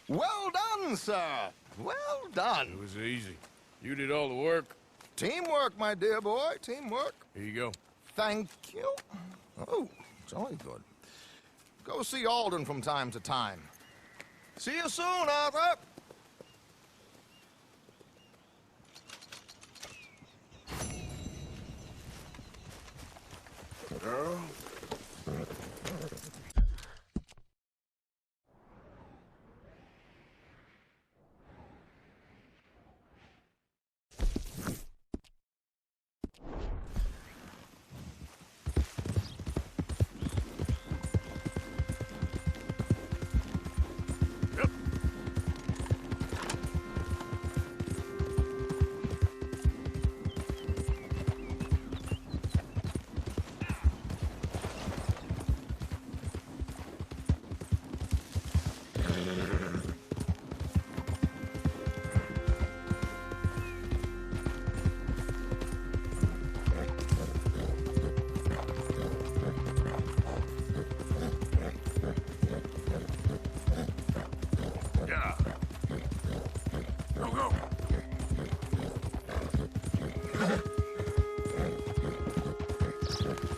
Well done, sir. Well done. It was easy. You did all the work. Teamwork, my dear boy, teamwork. Here you go. Thank you. Oh, jolly good. Go see Alden from time to time. See you soon, Arthur. Girl.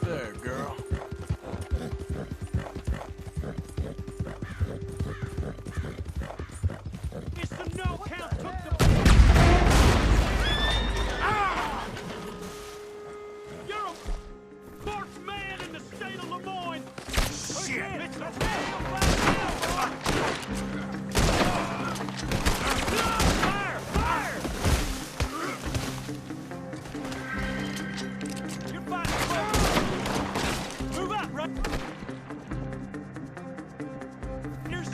There, girl. It's the no count took the... Ah! You're a fourth man in the state of Lemoyne. Shit! It's a Fire! Fire! You're fighting. Move up, right? Here's...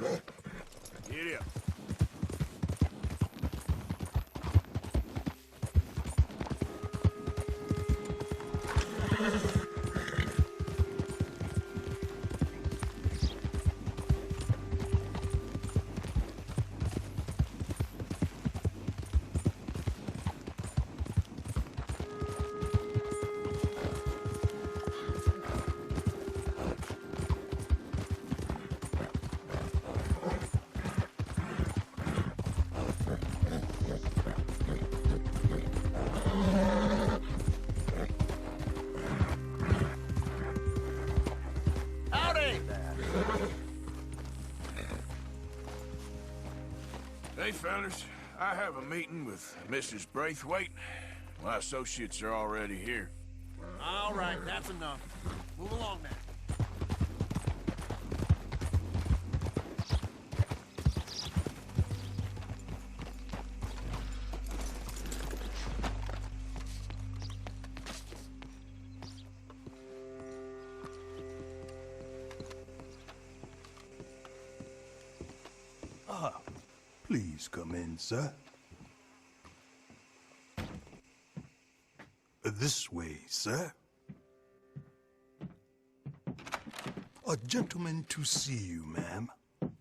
Get up. Hey, fellas. I have a meeting with Mrs. Braithwaite. My associates are already here. All right, that's enough. Move along now. Please come in, sir. This way, sir. A gentleman to see you, ma'am.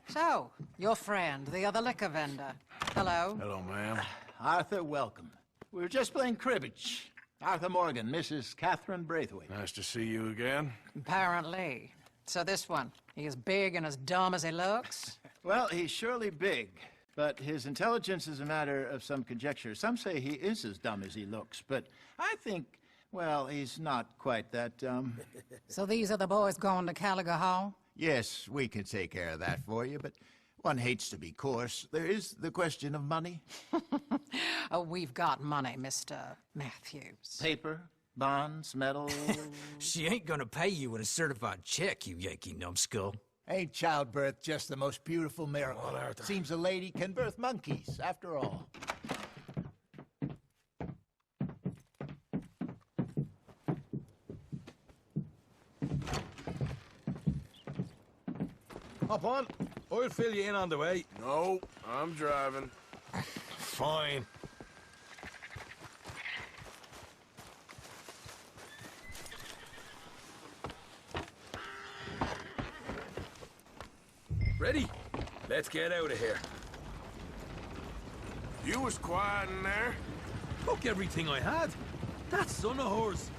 So, your friend, the other liquor vendor. Hello. Hello, ma'am. Arthur, welcome. We were just playing cribbage. Arthur Morgan, Mrs. Catherine Braithwaite. Nice to see you again. Apparently. So this one, he is big and as dumb as he looks? Well, he's surely big, but his intelligence is a matter of some conjecture. Some say he is as dumb as he looks, but I think, well, he's not quite that dumb. So these are the boys going to Caliga Hall? Yes, we can take care of that for you, but one hates to be coarse. There is the question of money. Oh, we've got money, Mr. Matthews. Paper, bonds, metal. She ain't gonna pay you with a certified check, you Yankee numbskull. Ain't childbirth just the most beautiful miracle? Come on, Arthur. Seems a lady can birth monkeys, after all. Hop on. I'll fill you in on the way. No, I'm driving. Fine. Ready? Let's get out of here. You was quiet in there. Took everything I had. That son of hers.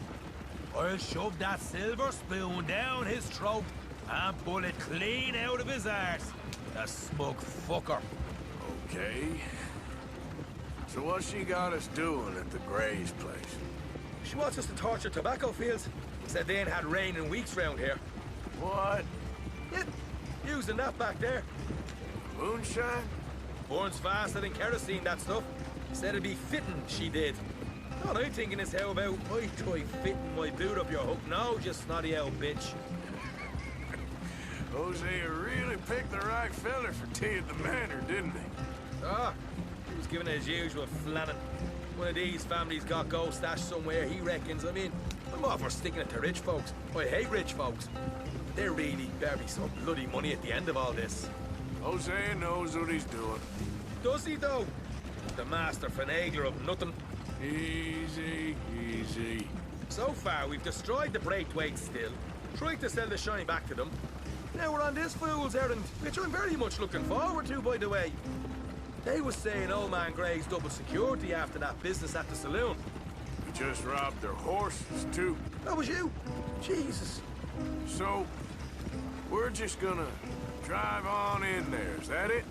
I'll shove that silver spoon down his throat and pull it clean out of his arse. The smug fucker. Okay. So what's she got us doing at the Gray's place? She wants us to torture tobacco fields. Said they ain't had rain in weeks round here. What? Yeah, using that back there. Moonshine? Burns faster than kerosene, that stuff. Said it'd be fitting, she did. All I'm thinking is how about I try fitting my boot up your hook now, you snotty old bitch. Hosea really picked the right feller for tea at the manor, didn't he? Ah, he was giving it his usual flannin'. One of these families got gold stashed somewhere, he reckons. I mean, I'm all for sticking it to rich folks. I hate rich folks. There really better be some bloody money at the end of all this. Hosea knows what he's doing. Does he, though? The master finagler of nothing. Easy, easy. So far, we've destroyed the Braithwaite still, tried to sell the shine back to them. Now we're on this fool's errand, which I'm very much looking forward to, by the way. They was saying Old Man Gray's double security after that business at the saloon. We just robbed their horses, too. That was you? Jesus. So, we're just gonna drive on in there, is that it?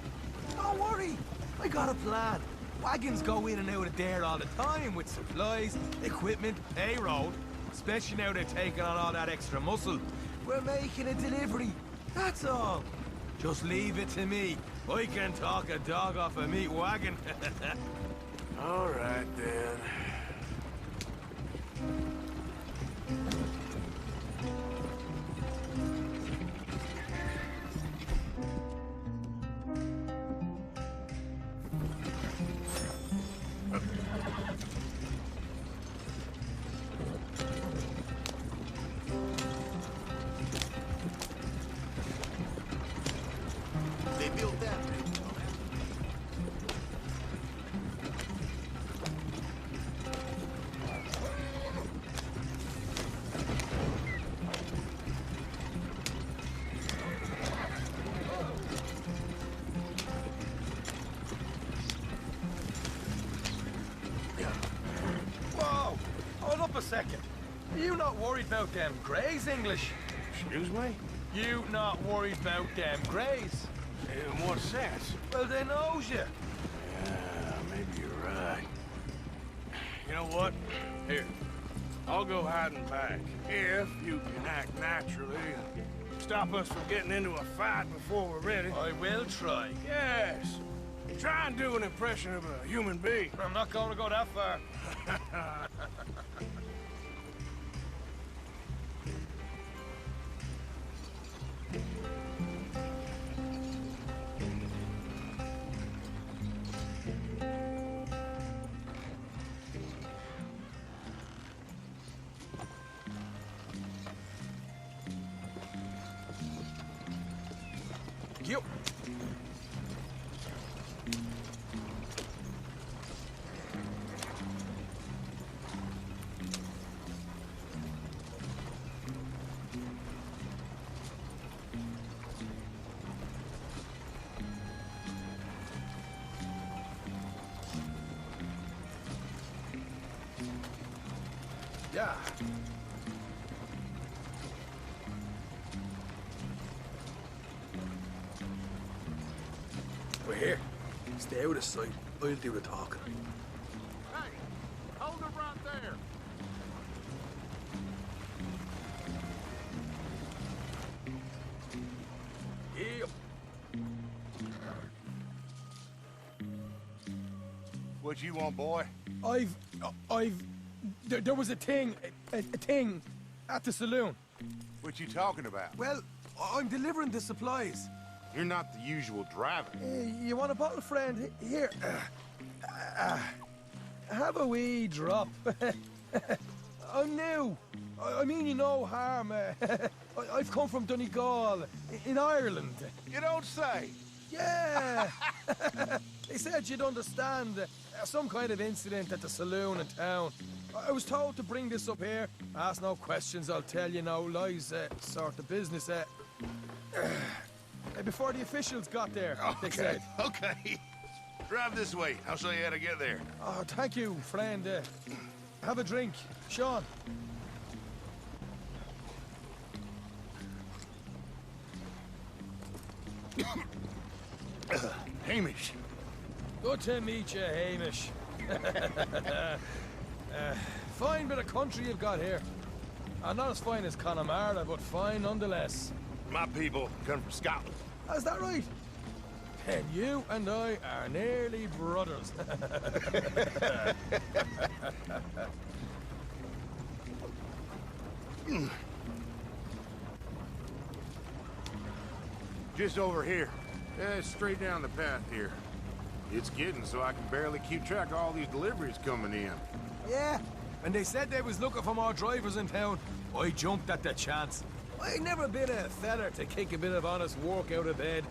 Don't worry. I got a plan. Wagons go in and out of there all the time with supplies, equipment, payroll. Especially now they're taking on all that extra muscle. We're making a delivery. That's all. Just leave it to me. I can talk a dog off a meat wagon. All right, then. They built that. Whoa! Hold up a second. Are you not worried about them Greys, English? Excuse me? You not worried about them Greys? In what sense? Well, they knows you. Yeah, maybe you're right. You know what? Here, I'll go hiding back. If you can act naturally and stop us from getting into a fight before we're ready. I will try. Yes. Try and do an impression of a human being. I'm not going to go that far. You. Yeah. We're here. Stay out of sight. I'll do the talking. Hey, hold it right there. Yep. What you want, boy? There was a thing at the saloon. What you talking about? Well, I'm delivering the supplies. You're not the usual driver. You want a bottle, friend? Here. Have a wee drop. I'm new. I mean you no harm. I've come from Donegal, in Ireland. You don't say. Yeah. They said you'd understand. Some kind of incident at the saloon in town. I was told to bring this up here. Ask no questions, I'll tell you no lies. Sort of business. Before the officials got there, they said. Okay. Drive this way. I'll show you how to get there. Oh, thank you, friend. Have a drink. Sean. Hamish. Good to meet you, Hamish. Fine bit of country you've got here. Not as fine as Connemara, but fine nonetheless. My people come from Scotland. Is that right? Then you and I are nearly brothers. Just over here. Straight down the path here. It's getting so I can barely keep track of all these deliveries coming in. Yeah, and they said they was looking for more drivers in town. I jumped at the chance. I ain't never been a feller to kick a bit of honest work out of bed.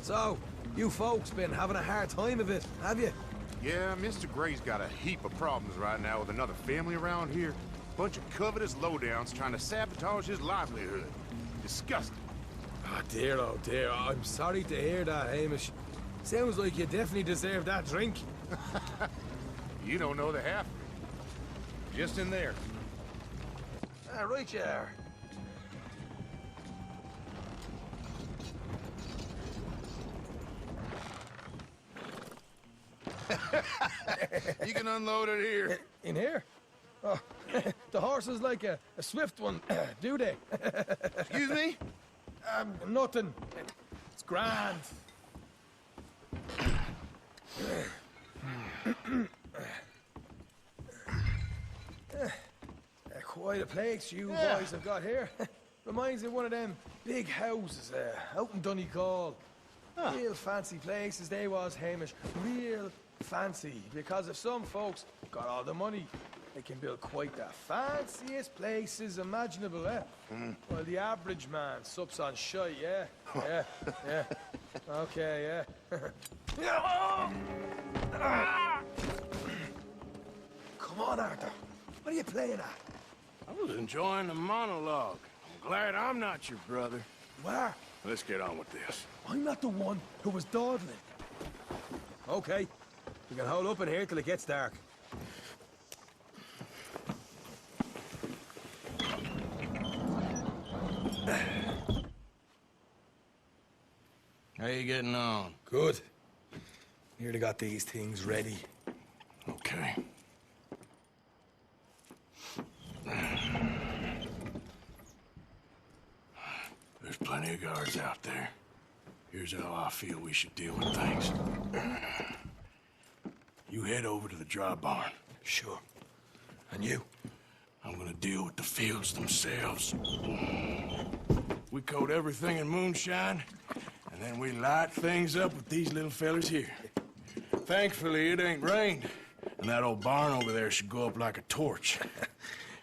So, you folks been having a hard time of it, have you? Yeah, Mr. Gray's got a heap of problems right now with another family around here. Bunch of covetous lowdowns trying to sabotage his livelihood. Disgusting. Oh dear, I'm sorry to hear that, Hamish. Sounds like you definitely deserve that drink. You don't know the half. Just in there. Right you are. You can unload it here. In here? Oh, the horse is like a swift one, do they? Excuse me? Nothing. It's grand. Quite a place you boys have got here. Reminds me of one of them big houses out in Donegal. Real fancy places they was, Hamish. Real fancy. Because if some folks got all the money, they can build quite the fanciest places imaginable, Well, the average man sups on shite, yeah. Okay, yeah. Come on, Arthur. What are you playing at? I was enjoying the monologue. I'm glad I'm not your brother. Where? Let's get on with this. I'm not the one who was dawdling. Okay. We can hold up in here till it gets dark. How you getting on? Good. Nearly got these things ready. Okay. There's plenty of guards out there. Here's how I feel we should deal with things. You head over to the dry barn. Sure. And you? I'm gonna deal with the fields themselves. We coat everything in moonshine, and then we light things up with these little fellas here. Thankfully, it ain't rained, and that old barn over there should go up like a torch.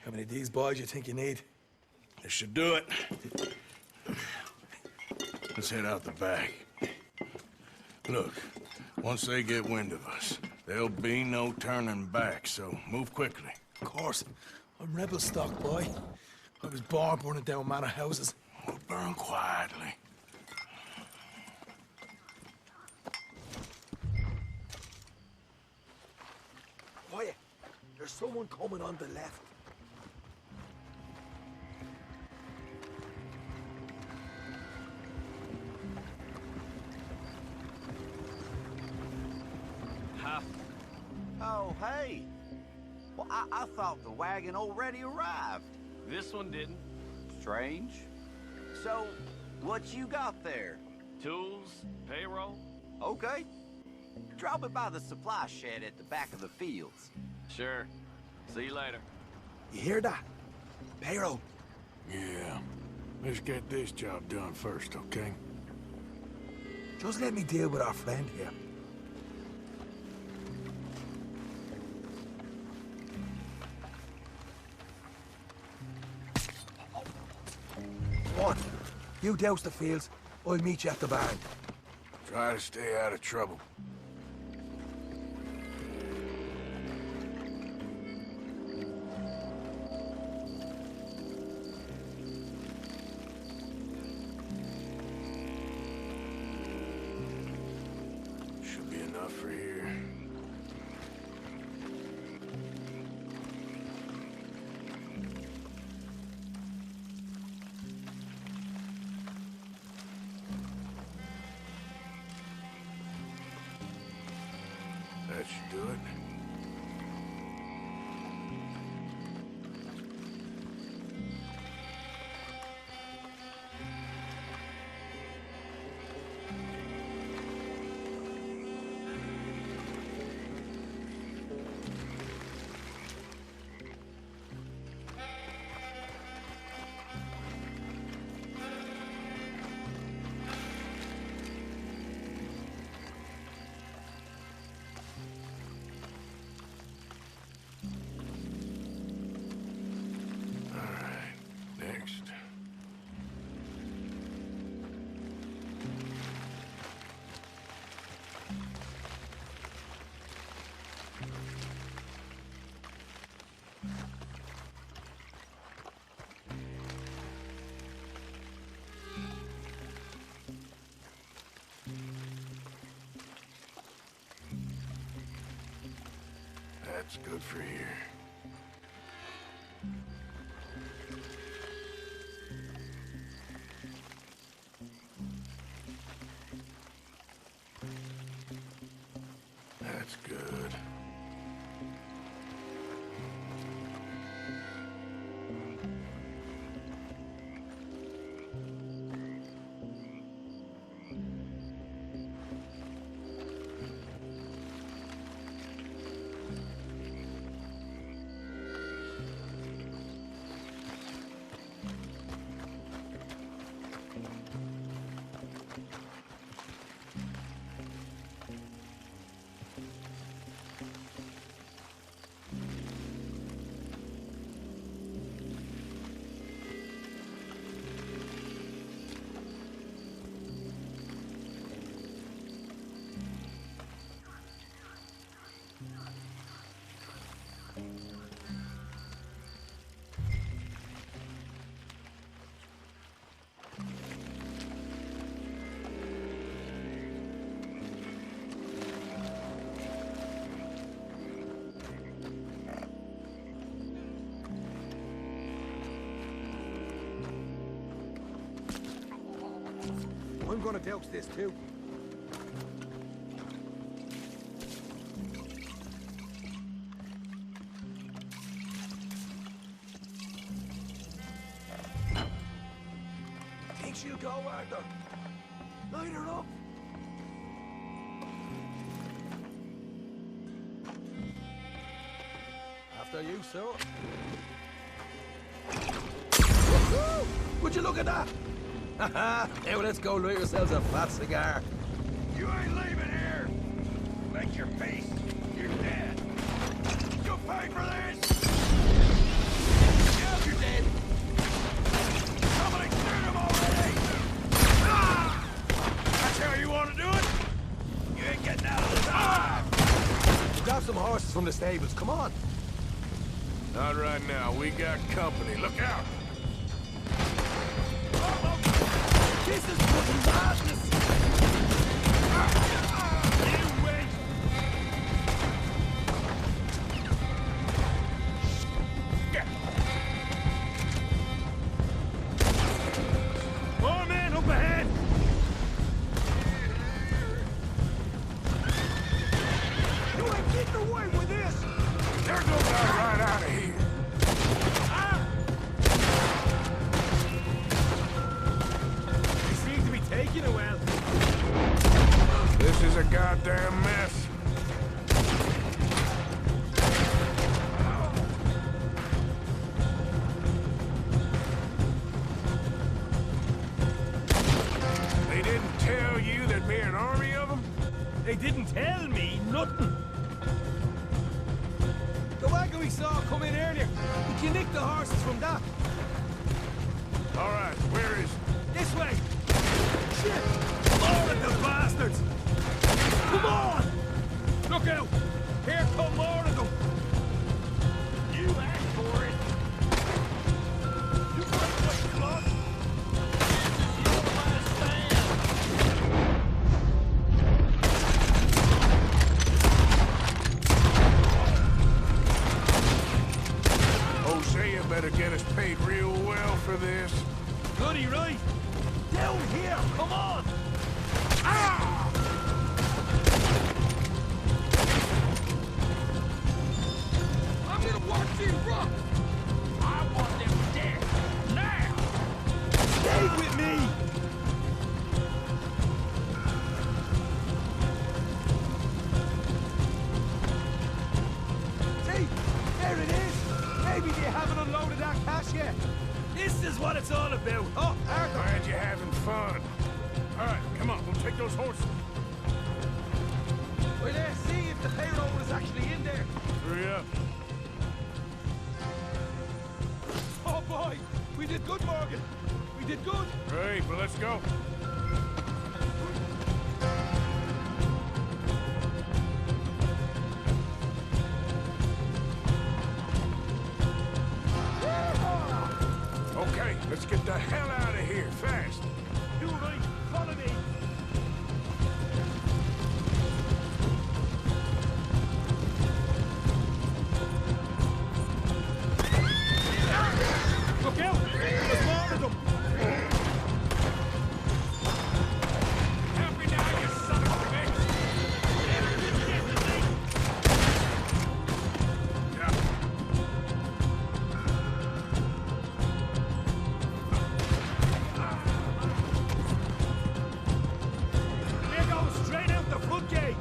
How many of these boys you think you need? This should do it. Let's head out the back. Look, once they get wind of us, there'll be no turning back, so move quickly. Of course. I'm rebel stock, boy. I was born burning down manor houses. We'll burn quietly. Quiet. There's someone coming on the left. Oh, hey. Well, I thought the wagon already arrived. This one didn't. Strange. So, what you got there? Tools, payroll. Okay. Drop it by the supply shed at the back of the fields. Sure. See you later. You hear that? Payroll. Yeah. Let's get this job done first, okay? Just let me deal with our friend here. What? You douse the fields. I'll meet you at the barn. Try to stay out of trouble. Should be enough for here. That should do it. Next. That's good for here. That's good. I'm gonna douse this too. Think she'll go, Arthur? Light her up. After you, sir. Woohoo! Would you look at that? Haha! Now let's go light yourselves a fat cigar. You ain't leaving here! Make your peace. You're dead. You'll pay for this! Yeah, you're dead. Somebody shoot him already! Ah! That's how you want to do it? You ain't getting out of this alive! Grab some horses from the stables, come on. Not right now. We got company. Look out! This is fucking madness! You wait! More men up ahead! You ain't getting away with this! There goes our right out of here! Taking a while. This is a didn't tell me nothing. The wagon we saw come in earlier. You can nick the horses from that. All right, where is it? This way. Shit! More of the bastards! Come on! Look out! Here come more of them! You asked for it! You break what you want! This is your last stand! Hosea better get us paid real well for this. Bloody right! Down here! Come on! Ah! I'm gonna watch you rock! I want them dead! Now! Stay with me! See? There it is! Maybe they haven't unloaded that cash yet! This is what it's all about! Oh, Arthur! Glad you're having fun. All right, come on, we'll take those horses. Well, let's see if the payroll is actually in there. Hurry up. Oh, boy! We did good, Morgan! We did good! Great, well, let's go. Okay, let's get the hell out of here, fast. You right, follow me! Look out! There's more of them! Help me now, you son of a bitch! They're going straight out the front gate!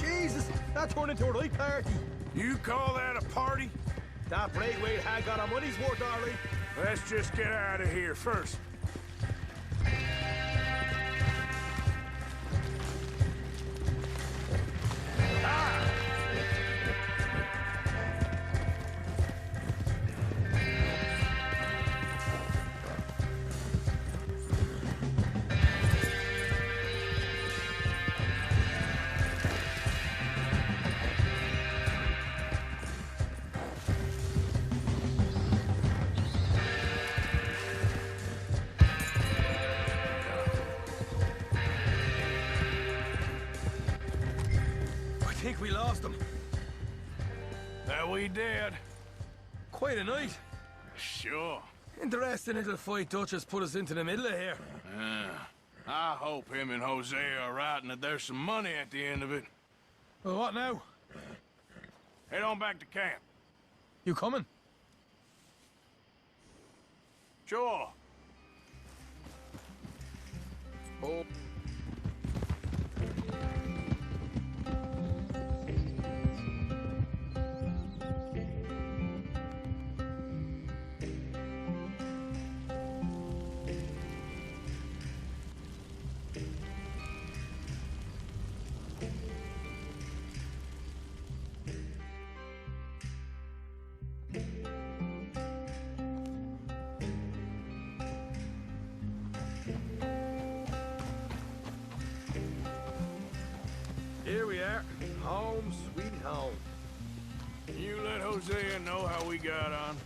Jesus, that turned into a right party. You call that a party? That Braithwaite had got our money's worth, all right. Let's just get out of here first. I think we lost them. That we did. Quite a night. Sure. Interesting little fight Dutch has put us into the middle of here. I hope him and Hosea are right and that there's some money at the end of it. Well, what now? Head on back to camp. You coming? Sure. Oh. Here we are. Home sweet home. You let Hosea know how we got on.